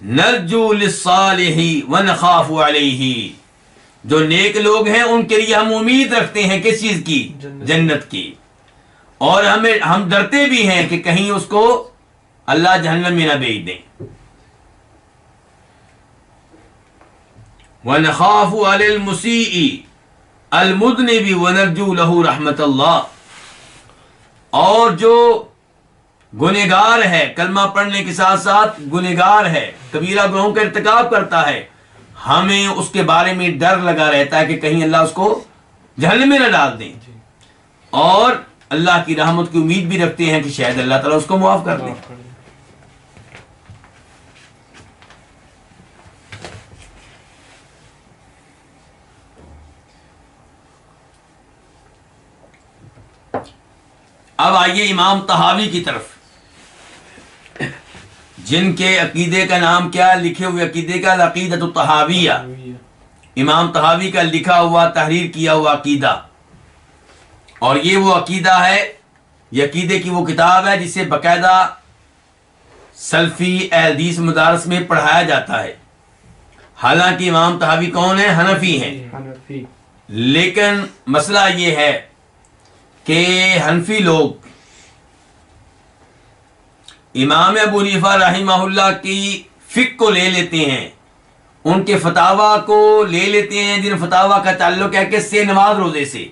نرجو للصالح ونخاف علیہ، جو نیک لوگ ہیں ان کے لیے ہم امید رکھتے ہیں کس چیز کی؟ جنت کی، اور ہم ڈرتے بھی ہیں کہ کہیں اس کو اللہ جہنم میں نہ بھیج دیں. ونخاف علی المسیء المذنب ونرجو له رحمت اللہ، اور جو گنہگار ہے، کلمہ پڑھنے کے ساتھ ساتھ گنہگار ہے، کبیرہ گناہوں کا ارتکاب کرتا ہے، ہمیں اس کے بارے میں ڈر لگا رہتا ہے کہ کہیں اللہ اس کو جہنم میں نہ ڈال دیں، اور اللہ کی رحمت کی امید بھی رکھتے ہیں کہ شاید اللہ تعالیٰ اس کو معاف کر دیں. اب آئیے امام طحاوی کی طرف، جن کے عقیدے کا نام کیا لکھے ہوئے عقیدے کا العقیدۃ الطحاویہ، امام طحاوی کا لکھا ہوا تحریر کیا ہوا عقیدہ. اور یہ وہ عقیدہ ہے، یہ عقیدے کی وہ کتاب ہے جسے باقاعدہ سلفی حدیث مدارس میں پڑھایا جاتا ہے. حالانکہ امام طحاوی کون ہیں؟ حنفی ہیں، حنفی. لیکن مسئلہ یہ ہے کہ حنفی لوگ امام ابو حنیفہ رحمہ اللہ کی فقہ کو لے لیتے ہیں، ان کے فتاوی کو لے لیتے ہیں، جن فتاوی کا تعلق ہے کس سے؟ نماز روزے سے،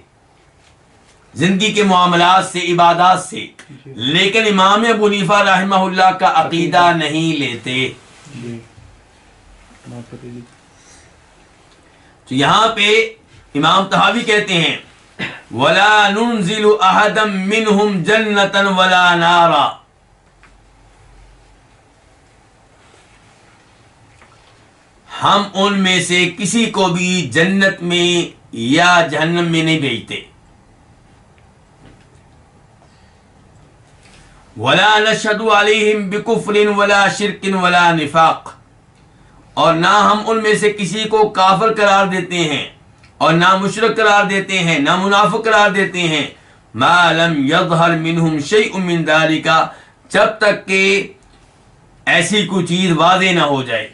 زندگی کے معاملات سے، عبادات سے، لیکن امام ابو حنیفہ رحمہ اللہ کا عقیدہ نہیں لیتے. تو یہاں پہ امام طحاوی کہتے ہیں وَلَا نُنزِلُ أَحَدًا مِّنْهُمْ جَنَّةً وَلَا نَارًا، ہم ان میں سے کسی کو بھی جنت میں یا جہنم میں نہیں بھیجتے. وَلَا نَشْهَدُ عَلَيْهِمْ بِكُفْرٍ وَلَا شِرْكٍ وَلَا نِفَاقٍ، اور نہ ہم ان میں سے کسی کو کافر قرار دیتے ہیں اور نہ مشرک قرار دیتے ہیں، نہ منافق قرار دیتے ہیں، ما لم يظهر منهم شيء من ذلك، جب تک کہ ایسی کوئی چیز واضح نہ ہو جائے.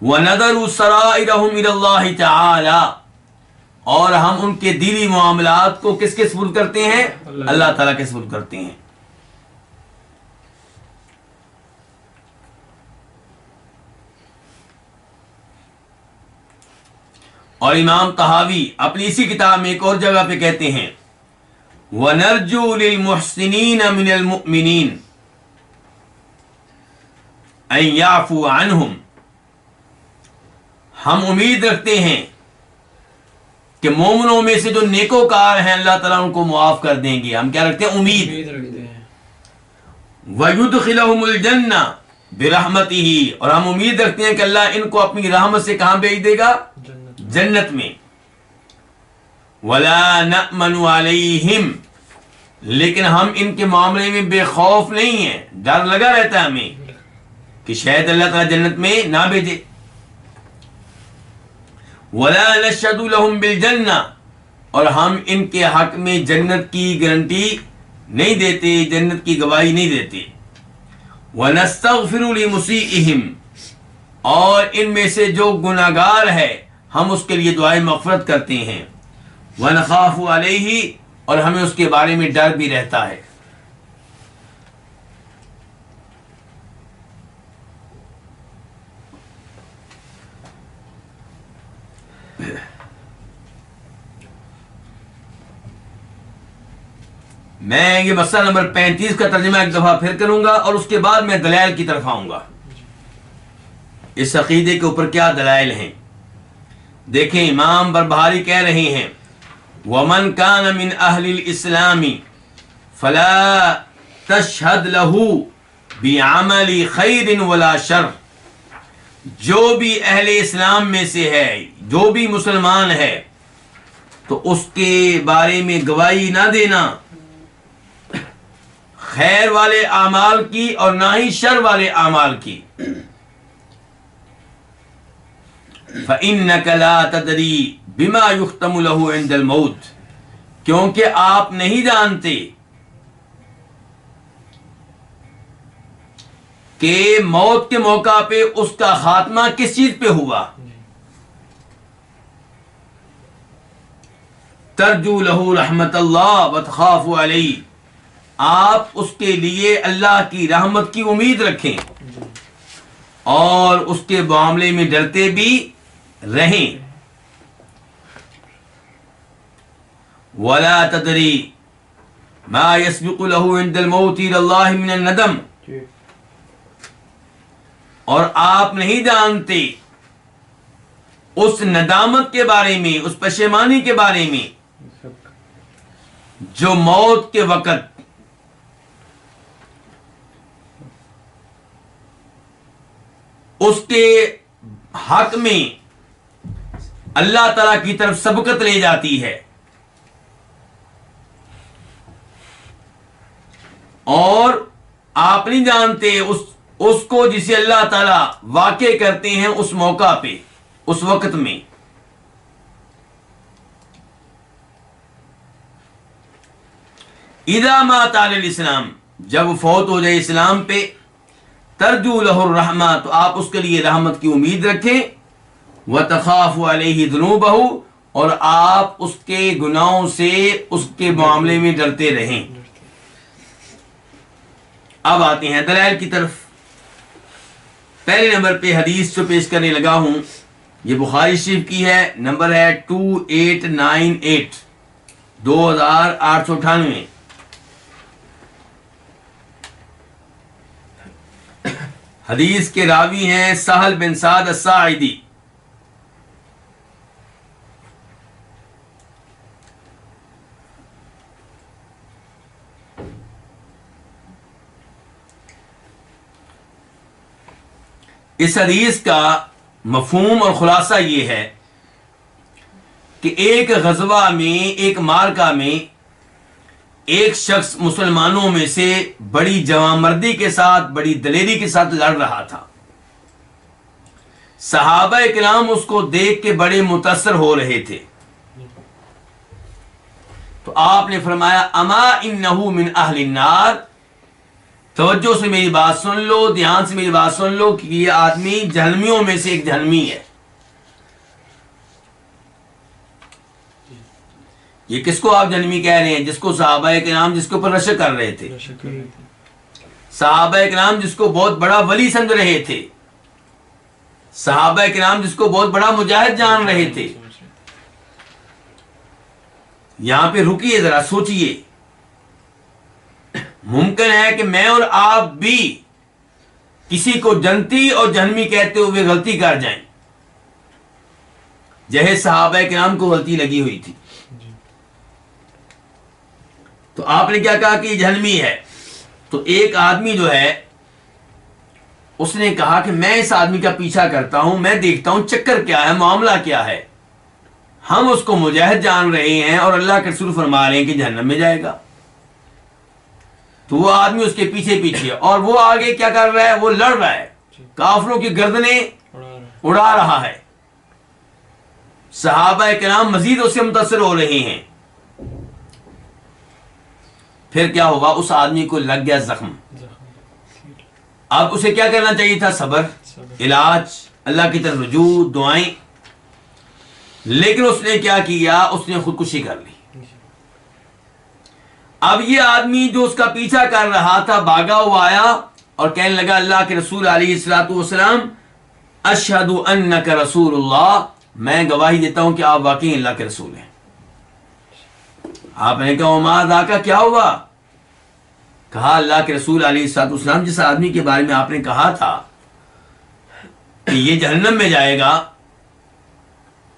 وَنَذَرُ سَرَائِرَهُمْ إِلَى اللَّهِ تَعَالَى، اور ہم ان کے دلی معاملات کو کس کے سپرد کرتے ہیں؟ اللہ تعالیٰ کے سپرد کرتے ہیں. اور امام طحاوی اپنی اسی کتاب میں ایک اور جگہ پہ کہتے ہیں وَنَرْجُو لِلْمُحْسِنِينَ مِنَ الْمُؤْمِنِينَ أَن يَعْفُوا عَنْهُمْ، ہم امید رکھتے ہیں کہ مومنوں میں سے جو نیکوکار ہیں اللہ تعالیٰ ان کو معاف کر دیں گے. ہم کیا رکھتے ہیں؟ امید رکھتے ہیں. وَيُدْخِلَهُمُ الْجَنَّةَ بِرَحْمَتِهِ، اور ہم امید رکھتے ہیں کہ اللہ ان کو اپنی رحمت سے کہاں بھیج دے گا؟ جنت میں. وَلَا نَأْمَنُ عَلَيْهِمْ، لیکن ہم ان کے معاملے میں بے خوف نہیں ہیں، ڈر لگا رہتا ہے ہمیں کہ شاید اللہ تعالیٰ جنت میں نہ بھیجے. وَلَا نَشْهَدُ لَهُمْ بِالْجَنَّةِ، اور ہم ان کے حق میں جنت کی گارنٹی نہیں دیتے، جنت کی گواہی نہیں دیتے. وَنَسْتَغْفِرُ لِمُسِيئِهِمْ، اور ان میں سے جو گناہگار ہے ہم اس کے لیے دعائیں مغفرت کرتے ہیں. وَنَخَافُ عَلَيْهِ، اور ہمیں اس کے بارے میں ڈر بھی رہتا ہے. میں یہ مسئلہ نمبر 35 کا ترجمہ ایک دفعہ پھر کروں گا اور اس کے بعد میں دلائل کی طرف آؤں گا. اس عقیدے کے اوپر کیا دلائل ہیں؟ دیکھیں امام بربہاری کہہ رہے ہیں وَمَنْ كَانَ مِنْ أَهْلِ الْإِسْلَامِ فَلَا تَشْهَدْ لَهُ بِعَمَلِ خَيْرٍ وَلَا شَرٍ، جو بھی اہل اسلام میں سے ہے، جو بھی مسلمان ہے، تو اس کے بارے میں گواہی نہ دینا خیر والے اعمال کی اور نہ ہی شر والے اعمال کی. فَإِنَّكَ لَا تَدْرِي بِمَا يُخْتَمُ لَهُ عِنْدَ الْمَوْتِ، کیونکہ آپ نہیں جانتے کہ موت کے موقع پہ اس کا خاتمہ کس چیز پہ ہوا. ترجو لہو رحمت اللہ وتخاف علیہ، آپ اس کے لیے اللہ کی رحمت کی امید رکھیں اور اس کے معاملے میں ڈرتے بھی رہیں. ولا تدری ما يسبق له عند الموت الى الله من الندم، اور آپ نہیں جانتے اس ندامت کے بارے میں، اس پشیمانی کے بارے میں جو موت کے وقت اس کے حق میں اللہ تعالی کی طرف سبقت لے جاتی ہے، اور آپ نہیں جانتے اس کو جسے اللہ تعالی واقع کرتے ہیں اس موقع پہ، اس وقت میں. اذا مات علی الاسلام، جب فوت ہو جائے اسلام پہ، ترجو لہ الرحمہ، تو آپ اس کے لیے رحمت کی امید رکھیں. وتخاف علیہ ذنوبہ، اور آپ اس کے گناہوں سے اس کے معاملے میں ڈرتے رہیں. اب آتے ہیں دلائل کی طرف. پہلے نمبر پہ حدیث جو پیش کرنے لگا ہوں یہ بخاری شریف کی ہے، نمبر ہے 2898، 2898. حدیث کے راوی ہیں سہل بن سعد الساعدی. اس حدیث کا مفہوم اور خلاصہ یہ ہے کہ ایک غزوہ میں، ایک معرکہ میں، ایک شخص مسلمانوں میں سے بڑی جوانمردی کے ساتھ، بڑی دلیری کے ساتھ لڑ رہا تھا. صحابہ کرام اس کو دیکھ کے بڑے متاثر ہو رہے تھے. تو آپ نے فرمایا اما انہ من اہل النار، توجہ سے میری بات سن لو، دھیان سے میری بات سن لو کہ یہ آدمی جہنمیوں میں سے ایک جہنمی ہے. یہ کس کو آپ جہنمی کہہ رہے ہیں؟ جس کو صحابہ کرام جس کے اوپر رشک کر رہے تھے، صحابہ کرام جس کو بہت بڑا ولی سمجھ رہے تھے، صحابہ کرام جس کو بہت بڑا مجاہد جان رہے تھے. یہاں پہ رکیے ذرا، سوچئے. ممکن ہے کہ میں اور آپ بھی کسی کو جنتی اور جہنمی کہتے ہوئے غلطی کر جائیں، جیسے صحابہ کرام کو غلطی لگی ہوئی تھی. تو آپ نے کیا کہا کہ یہ جہنمی ہے. تو ایک آدمی جو ہے اس نے کہا کہ میں اس آدمی کا پیچھا کرتا ہوں، میں دیکھتا ہوں چکر کیا ہے، معاملہ کیا ہے. ہم اس کو مجاہد جان رہے ہیں اور اللہ کے رسول فرما رہے ہیں کہ جہنم میں جائے گا. تو وہ آدمی اس کے پیچھے پیچھے، اور وہ آگے کیا کر رہا ہے؟ وہ لڑ رہا ہے، کافروں کی گردنیں اڑا رہا ہے. صحابہ کرام مزید اس سے متاثر ہو رہے ہیں. پھر کیا ہوا؟ اس آدمی کو لگ گیا زخم. اب اسے کیا کرنا چاہیے تھا؟ صبر، علاج، اللہ کی طرف رجوع، دعائیں. لیکن اس نے کیا کیا؟ اس نے خودکشی کر لی. اب یہ آدمی جو اس کا پیچھا کر رہا تھا بھاگا ہوا آیا اور کہنے لگا اللہ کے رسول علیہ الصلوۃ والسلام اشہد انک رسول اللہ، میں گواہی دیتا ہوں کہ آپ واقعی اللہ کے رسول ہیں. آپ نے کہا وما ذاک، کیا ہوا؟ کہا اللہ کے رسول علیہ الصلوۃ والسلام جس آدمی کے بارے میں آپ نے کہا تھا کہ یہ جہنم میں جائے گا،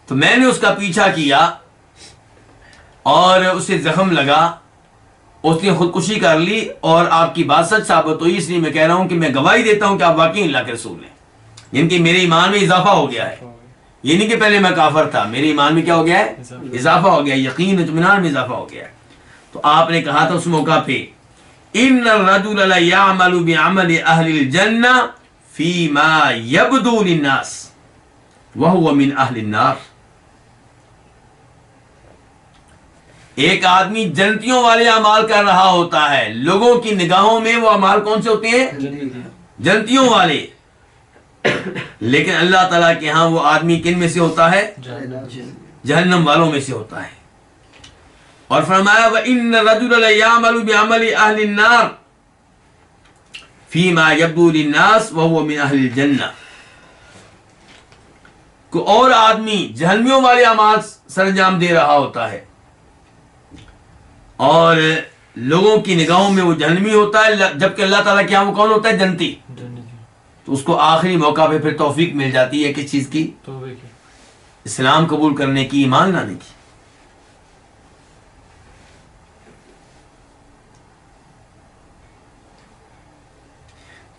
تو میں نے اس کا پیچھا کیا اور اسے زخم لگا، اس نے خودکشی کر لی اور آپ کی بات سچ ثابت ہوئی. اس لیے میں کہہ رہا ہوں کہ میں گواہی دیتا ہوں کہ آپ واقعی اللہ کے رسول ہیں. یعنی کہ میرے ایمان میں اضافہ ہو گیا ہے. یہ نہیں کہ پہلے میں کافر تھا، میرے ایمان میں کیا ہو گیا ہے؟ اضافہ ہو گیا، یقین اطمینان میں اضافہ ہو گیا ہے. تو آپ نے کہا تھا اس موقع پہ ان الرجل لیعمل بعمل اہل الجنہ فیما یبدو للناس وہو من اہل النار. ایک آدمی جنتیوں والے اعمال کر رہا ہوتا ہے، لوگوں کی نگاہوں میں وہ اعمال کون سے ہوتے ہیں؟ جنتیوں والے، لیکن اللہ تعالیٰ کے ہاں وہ آدمی کن میں سے ہوتا ہے؟ جہنم والوں میں سے ہوتا ہے۔ اور فرمایا وَإِنَّ الرَّجُلَ لَيَعْمَلُ بِعَمَلِ أَهْلِ النَّارِ فِيمَا يَبْدُو لِلنَّاسِ وَهُوَ مِنْ أَهْلِ الْجَنَّةِ، کو اور آدمی جہنمیوں والے اعمال سر انجام دے رہا ہوتا ہے اور لوگوں کی نگاہوں میں وہ جہنمی ہوتا ہے، جبکہ اللہ تعالیٰ کے یہاں وہ کون ہوتا ہے؟ جنتی۔ تو اس کو آخری موقع پہ پھر توفیق مل جاتی ہے کس چیز کی؟ اسلام قبول کرنے کی، ایمان لانے کی۔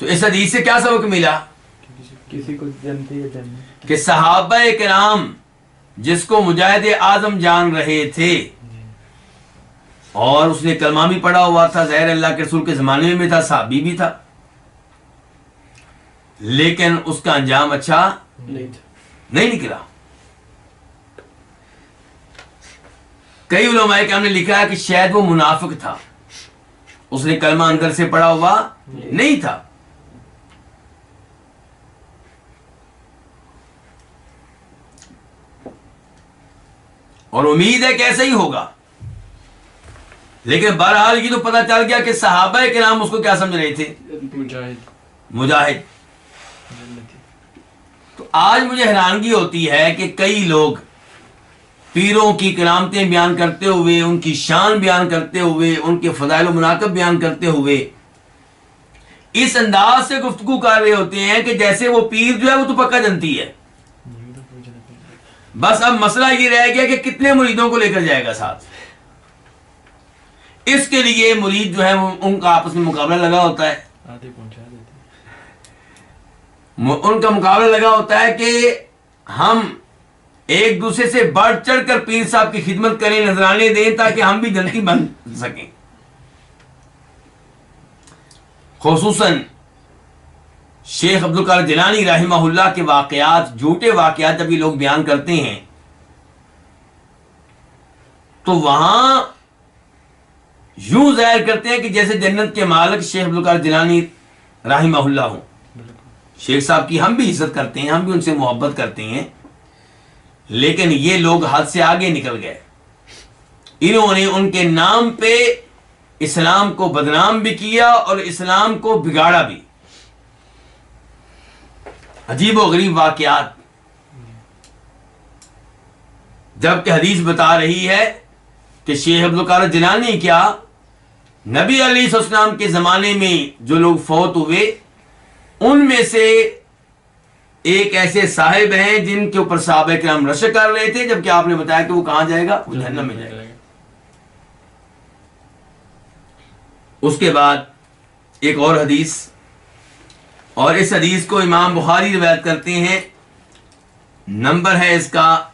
تو اس حدیث سے کیا سبق ملا؟ کسی کو جنتی ہے جنت، کہ صحابہ کرام جس کو مجاہد اعظم جان رہے تھے اور اس نے کلمہ بھی پڑھا ہوا تھا، ظاہر اللہ کے رسول کے زمانے میں تھا، صحابی بھی تھا، لیکن اس کا انجام اچھا نہیں نکلا۔ کئی علماء کرام نے لکھا ہے کہ شاید وہ منافق تھا، اس نے کلمہ اندر سے پڑھا ہوا نہیں تھا۔ اور امید ہے کہ ایسا ہی ہوگا، لیکن بہرحال یہ تو پتہ چل گیا کہ صحابہ کرام اس کو کیا سمجھ رہے تھے؟ مجاہد۔ تو آج مجھے حیرانگی ہوتی ہے کہ کئی لوگ پیروں کی کرامتیں بیان کرتے ہوئے، ان کی شان بیان کرتے ہوئے، ان کے فضائل و مناقب بیان کرتے ہوئے اس انداز سے گفتگو کر رہے ہوتے ہیں کہ جیسے وہ پیر جو ہے وہ تو پکا جنتی ہے۔ بس اب مسئلہ یہ رہ گیا کہ کتنے مریدوں کو لے کر جائے گا ساتھ۔ اس کے لیے مرید جو ہے ان کا آپس میں مقابلہ لگا ہوتا ہے، ان کا مقابلہ لگا ہوتا ہے کہ ہم ایک دوسرے سے بڑھ چڑھ کر پیر صاحب کی خدمت کریں، نذرانے دیں تاکہ ہم بھی جنتی بن سکیں۔ خصوصاً شیخ عبد القادر جیلانی رحمہ اللہ کے واقعات، جھوٹے واقعات جب یہ لوگ بیان کرتے ہیں تو وہاں یوں ظاہر کرتے ہیں کہ جیسے جنت کے مالک شیخ عبد القادر جیلانی رحمہ اللہ ہوں۔ شیخ صاحب کی ہم بھی عزت کرتے ہیں، ہم بھی ان سے محبت کرتے ہیں، لیکن یہ لوگ حد سے آگے نکل گئے۔ انہوں نے ان کے نام پہ اسلام کو بدنام بھی کیا اور اسلام کو بگاڑا بھی۔ عجیب و غریب واقعات، جبکہ حدیث بتا رہی ہے کہ شیخ عبد القادر جیلانی کیا نبی علیہ السلام کے زمانے میں جو لوگ فوت ہوئے ان میں سے ایک ایسے صاحب ہیں جن کے اوپر صحابہ کرام رشک کر رہے تھے، جبکہ آپ نے بتایا کہ وہ کہاں جائے گا؟ وہ جہنم میں جائے گا۔ اس کے بعد ایک اور حدیث، اور اس حدیث کو امام بخاری روایت کرتے ہیں، نمبر ہے اس کا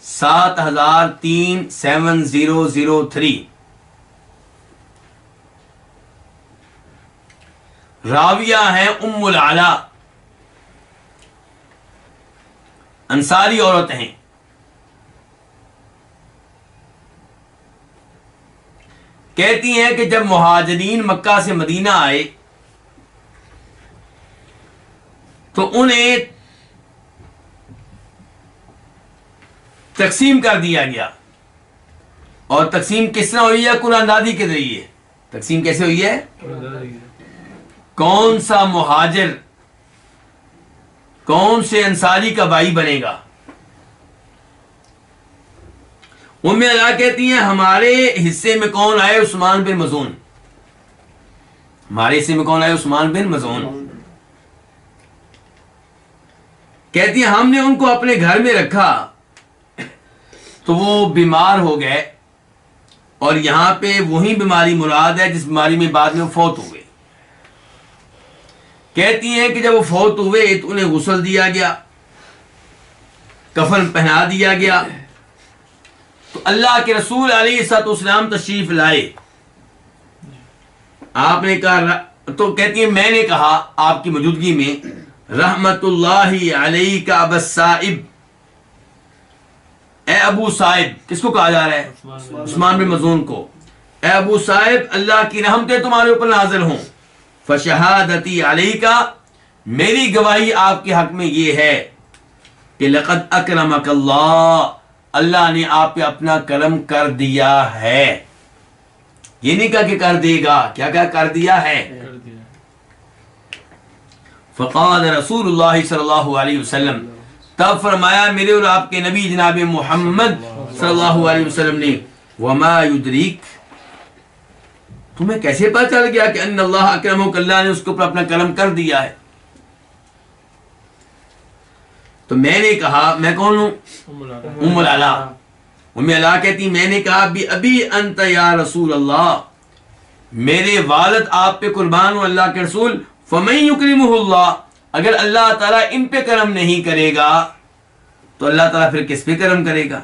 7003 راویہ ہے ام العلا، انصاری عورت ہیں۔ کہتی ہیں کہ جب مہاجرین مکہ سے مدینہ آئے تو انہیں تقسیم کر دیا گیا، اور تقسیم کس طرح ہوئی ہے؟ قرآن اندازی کے ذریعے۔ تقسیم کیسے ہوئی ہے؟ کون سا مہاجر کون سے انصاری کا بھائی بنے گا؟ ام علا کہتی ہیں ہمارے حصے میں کون آئے؟ عثمان بن مظعون۔ ہمارے حصے میں کون آئے؟ عثمان بن مظعون۔ کہتی ہیں ہم نے ان کو اپنے گھر میں رکھا تو وہ بیمار ہو گئے، اور یہاں پہ وہی بیماری مراد ہے جس بیماری میں بعد میں وہ فوت ہوئے۔ کہتی ہیں کہ جب وہ فوت ہوئے تو انہیں غسل دیا گیا، کفن پہنا دیا گیا، تو اللہ کے رسول علیہ الصلوۃ والسلام تشریف لائے۔ آپ نے کہا، تو کہتی ہیں میں نے کہا آپ کی موجودگی میں، رحمت اللہ علیہ ابا صائب، اے ابو صائب، کس کو کہا جا رہا ہے؟ عثمان بن مظعون کو۔ اے ابو صائب، اللہ کی رحمتیں تمہارے اوپر نازل ہوں۔ فشہادتی علیکا، میری گواہی آپ کے حق میں یہ ہے کہ لقد اکرمک اللہ، اللہ نے آپ پہ اپنا کرم کر دیا ہے. یہ نہیں کہا کہ کر دے گا، کیا کہا؟ کر دیا ہے. کر دیا. فقال رسول اللہ صلی اللہ علیہ وسلم، تب فرمایا میرے اور آپ کے نبی جناب محمد صلی اللہ علیہ وسلم نے، وما یدریک، تمہیں کیسے پتہ چل گیا کہ ان اللہ اکرمک، اللہ نے اس کے اوپر اپنا کرم کر دیا ہے؟ تو میں نے کہا، میں کون ہوں؟ ام العلا. ام العلا کہتی میں نے کہا بھی ابھی انت یا رسول اللہ، میرے والد آپ پہ قربان ہوں اللہ کے رسول، فمن یکرمہ اللہ، اگر اللہ تعالیٰ ان پہ کرم نہیں کرے گا تو اللہ تعالیٰ پھر کس پہ کرم کرے گا؟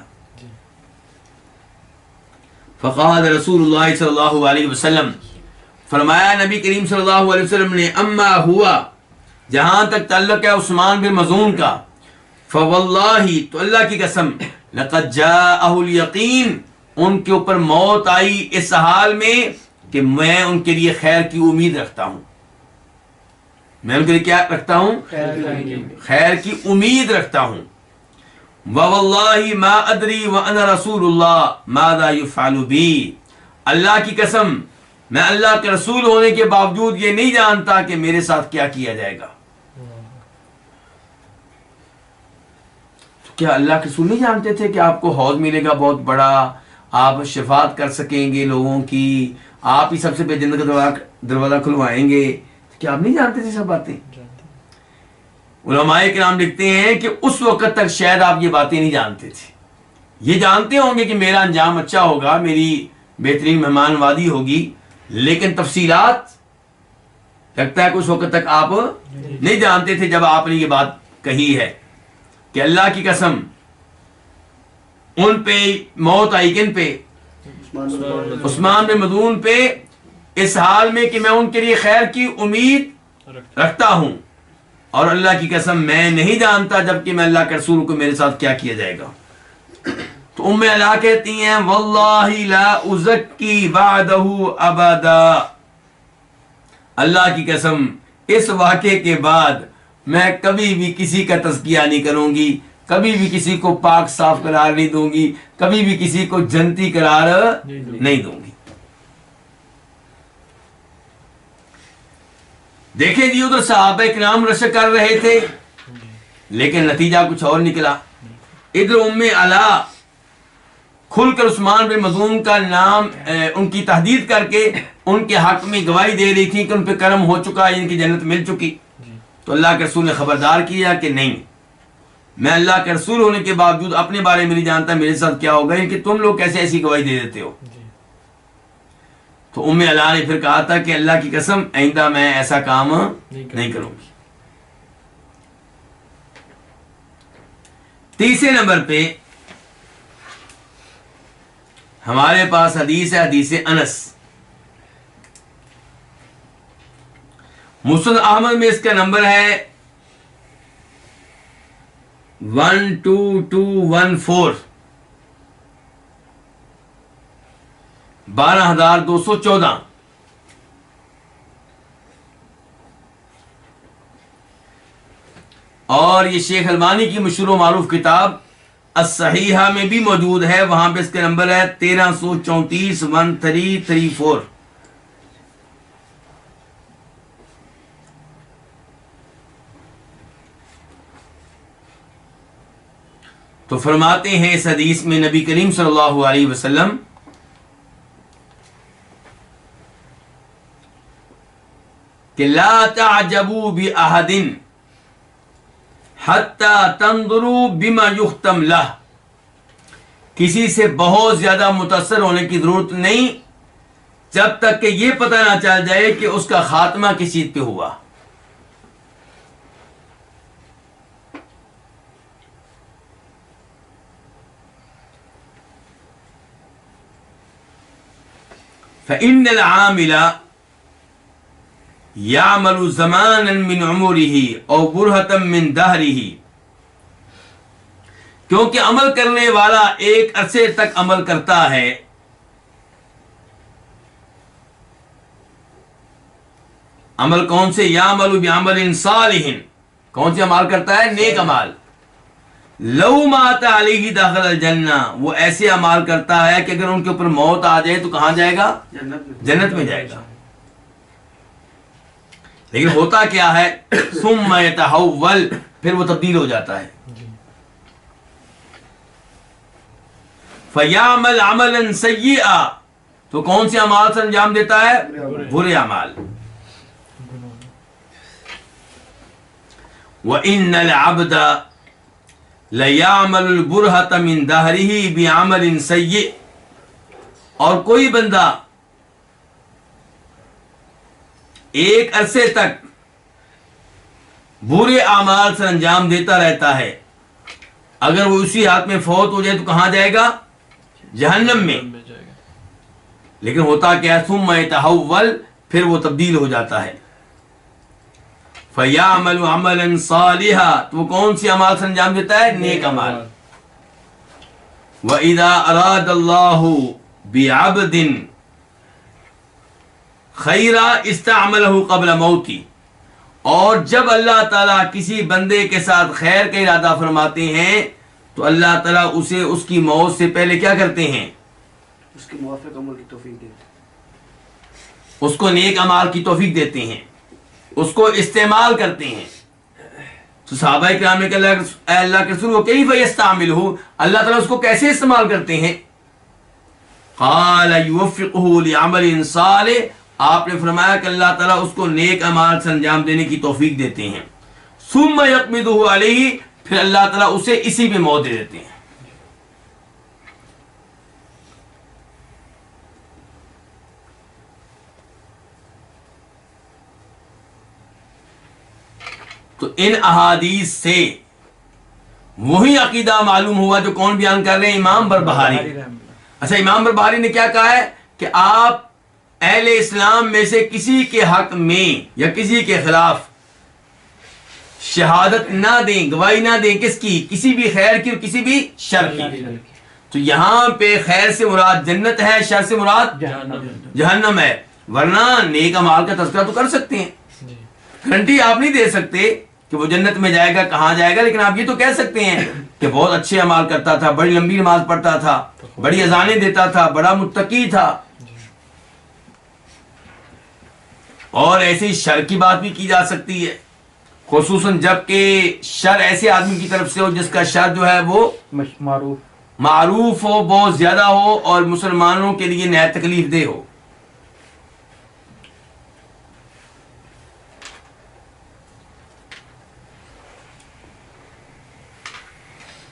فقال رسول اللہ صلی اللہ علیہ وسلم، فرمایا نبی کریم صلی اللہ علیہ وسلم نے، اما ہوا، جہاں تک تعلق ہے عثمان بن مظعون کا، فواللہ، تو اللہ کی قسم، لقد جاءہ الیقین، ان کے اوپر موت آئی اس حال میں کہ میں ان کے لیے خیر کی امید رکھتا ہوں. میں ان کے لیے کیا رکھتا ہوں؟ خیر کی امید رکھتا ہوں. وَوَاللَّهِ مَا أَدْرِي وَأَنَا رَسُولُ اللَّهِ مَاذَا يُفْعَلُ بِي، اللہ کی قسم میں اللہ کے رسول ہونے کے باوجود یہ نہیں جانتا کہ میرے ساتھ کیا کیا جائے گا. کیا اللہ کے رسول نہیں جانتے تھے کہ آپ کو حوض ملے گا بہت بڑا، آپ شفاعت کر سکیں گے لوگوں کی، آپ ہی سب سے پہلے جنت کا دروازہ کھلوائیں گے؟ کیا آپ نہیں جانتے تھے سب باتیں؟ علماء کرام لکھتے ہیں کہ اس وقت تک شاید آپ یہ باتیں نہیں جانتے تھے. یہ جانتے ہوں گے کہ میرا انجام اچھا ہوگا، میری بہترین مہمان وادی ہوگی، لیکن تفصیلات لگتا ہے کہ اس وقت تک آپ نہیں جانتے تھے جب آپ نے یہ بات کہی ہے کہ اللہ کی قسم ان پہ موت آئی. کن پہ؟ عثمان بن مظعون پہ، اس حال میں کہ میں ان کے لیے خیر کی امید رکھتا ہوں، اور اللہ کی قسم میں نہیں جانتا جبکہ میں اللہ کے رسول کو میرے ساتھ کیا کیا جائے گا. تو ام علا کہتی ہیں واللہ لا ازکی بعدہ ابدا، اللہ کی قسم اس واقعے کے بعد میں کبھی بھی کسی کا تزکیہ نہیں کروں گی، کبھی بھی کسی کو پاک صاف قرار نہیں دوں گی، کبھی بھی کسی کو جنتی قرار نہیں دوں گی. دیکھیں جی، ادھر صحابہ کرام رشک کر رہے تھے لیکن نتیجہ کچھ اور نکلا. ادھر ام علا کھل کر عثمان بن مظعون کا نام ان کی تحدید کر کے ان کے حق میں گواہی دے رہی تھی کہ ان پہ کرم ہو چکا ہے، ان کی جنت مل چکی. تو اللہ کے رسول نے خبردار کیا کہ نہیں، میں اللہ کے رسول ہونے کے باوجود اپنے بارے میں نہیں جانتا میرے ساتھ کیا ہوگا، کہ تم لوگ کیسے ایسی گواہی دے دیتے ہو. تو ام علا نے پھر کہا تھا کہ اللہ کی قسم آئندہ میں ایسا کام نہیں کروں گی. تیسرے نمبر پہ ہمارے پاس حدیث ہے، حدیث انس. مسند احمد میں اس کا نمبر ہے 12214، 12214. اور یہ شیخ البانی کی مشہور و معروف کتاب الصحیحہ میں بھی موجود ہے، وہاں پہ اس کا نمبر ہے 1334 1334. تو فرماتے ہیں اس حدیث میں نبی کریم صلی اللہ علیہ وسلم کہ لا تعجبوا بأحد حتی تنظروا بما یختم لہ، کسی سے بہت زیادہ متاثر ہونے کی ضرورت نہیں جب تک کہ یہ پتہ نہ چل جائے کہ اس کا خاتمہ کس چیز پہ ہوا. فإن العامل يعمل زمانا من عمره او برهة من دهره، کیونکہ عمل کرنے والا ایک عرصے تک عمل کرتا ہے، عمل کون سے؟ یعمل بعمل صالح، کون سے عمال کرتا ہے؟ نیک عمال. لو مات علیہ دخل الجنہ، وہ ایسے عمال کرتا ہے کہ اگر ان کے اوپر موت آ جائے تو کہاں جائے گا؟ جنت میں جائے گا. لیکن ہوتا کیا ہے؟ ثم یتحول، پھر وہ تبدیل ہو جاتا ہے. فیعمل عملا سیئا، تو کون سے اعمال سے انجام دیتا ہے؟ برے اعمال. وَإِنَّ الْعَبْدَ لَيَعْمَلُ الْبُرْهَةَ مِنْ دَهْرِهِ بِعَمَلٍ سَيِّئٍ، اور کوئی بندہ ایک عرصے تک برے اعمال سے انجام دیتا رہتا ہے، اگر وہ اسی ہاتھ میں فوت ہو جائے تو کہاں جائے گا؟ جہنم میں. لیکن ہوتا کیا ہے؟ ثم يتحول، پھر وہ تبدیل ہو جاتا ہے. فَيَعْمَلُ عَمَلًا صَالِحًا، تو وہ کون سی عمال سے انجام دیتا ہے؟ نیک عمال. وَإِذَا أَرَادَ اللَّهُ بِعَبْدٍ خَيْرًا اسْتَعْمَلَهُ قَبْلَ مَوْتِهِ، اور جب اللہ تعالیٰ کسی بندے کے ساتھ خیر کا ارادہ فرماتے ہیں تو اللہ تعالیٰ اسے اس کی موت سے پہلے کیا کرتے ہیں؟ اس کے موافق عمل کی توفیق دیتے ہیں، اس کو نیک اعمال کی توفیق دیتے ہیں، اس کو استعمال کرتے ہیں. تو صحابہ کرام نے کہا اے اللہ کے رسول کیف یستعملہ، اللہ تعالیٰ اس کو کیسے استعمال کرتے ہیں؟ قال یوفقہ لعمل صالح، آپ نے فرمایا کہ اللہ تعالیٰ اس کو نیک اعمال سے انجام دینے کی توفیق دیتے ہیں. ثم یقبضہ علیہ، پھر اللہ تعالیٰ اسے اسی پہ موت دے دیتے ہیں. تو ان احادیث سے وہی عقیدہ معلوم ہوا جو کون بیان کر رہے ہیں؟ امام بربہاری. اچھا، امام بربہاری نے کیا کہا ہے کہ آپ اہل اسلام میں سے کسی کے حق میں یا کسی کے خلاف شہادت نہ دیں، گواہی نہ دیں. کس کی؟ کسی بھی خیر کی اور کسی بھی شر کی. تو یہاں پہ خیر سے مراد جنت ہے، شر سے مراد جہنم ہے. ورنہ نیک اعمال کا تذکرہ تو کر سکتے ہیں، گارنٹی آپ نہیں دے سکتے کہ وہ جنت میں جائے گا، کہاں جائے گا، لیکن آپ یہ تو کہہ سکتے ہیں کہ بہت اچھے اعمال کرتا تھا، بڑی لمبی نماز پڑھتا تھا، بڑی اذانیں دیتا تھا، بڑا متقی تھا. اور ایسی شر کی بات بھی کی جا سکتی ہے، خصوصاً جب کہ شر ایسے آدمی کی طرف سے ہو جس کا شر جو ہے وہ معروف ہو، بہت زیادہ ہو اور مسلمانوں کے لیے نہایت تکلیف دہ ہو.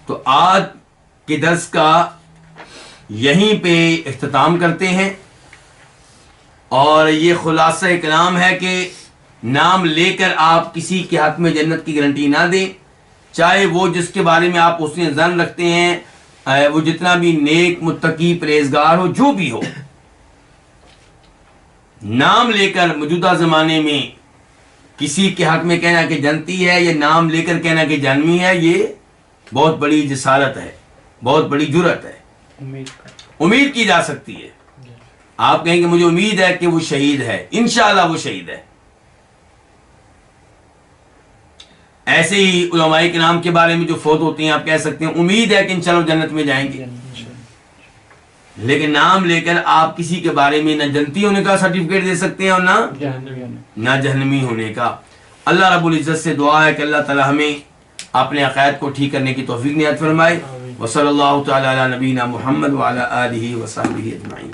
تو آج کے درس کا یہیں پہ اختتام کرتے ہیں، اور یہ خلاصہ کلام ہے کہ نام لے کر آپ کسی کے حق میں جنت کی گارنٹی نہ دیں، چاہے وہ جس کے بارے میں آپ حسن ظن رکھتے ہیں وہ جتنا بھی نیک متقی پرہیزگار ہو، جو بھی ہو. نام لے کر موجودہ زمانے میں کسی کے حق میں کہنا کہ جنتی ہے، یا نام لے کر کہنا کہ جہنمی ہے، یہ بہت بڑی جسارت ہے، بہت بڑی جرأت ہے. امید کی جا سکتی ہے. آپ کہیں کہ مجھے امید ہے کہ وہ شہید ہے، انشاءاللہ وہ شہید ہے. ایسے ہی علماء کرام کے بارے میں جو فوت ہوتے ہیں آپ کہہ سکتے ہیں امید ہے کہ انشاءاللہ جنت میں جائیں گے. لیکن نام لے کر آپ کسی کے بارے میں نہ جنتی ہونے کا سرٹیفکیٹ دے سکتے ہیں اور نہ جہنمی ہونے کا. اللہ رب العزت سے دعا ہے کہ اللہ تعالی ہمیں اپنے عقائد کو ٹھیک کرنے کی توفیق عنایت فرمائے. وصلی اللہ تعالی علی نبینا محمد وعلی آلہ وصحبہ اجمعین.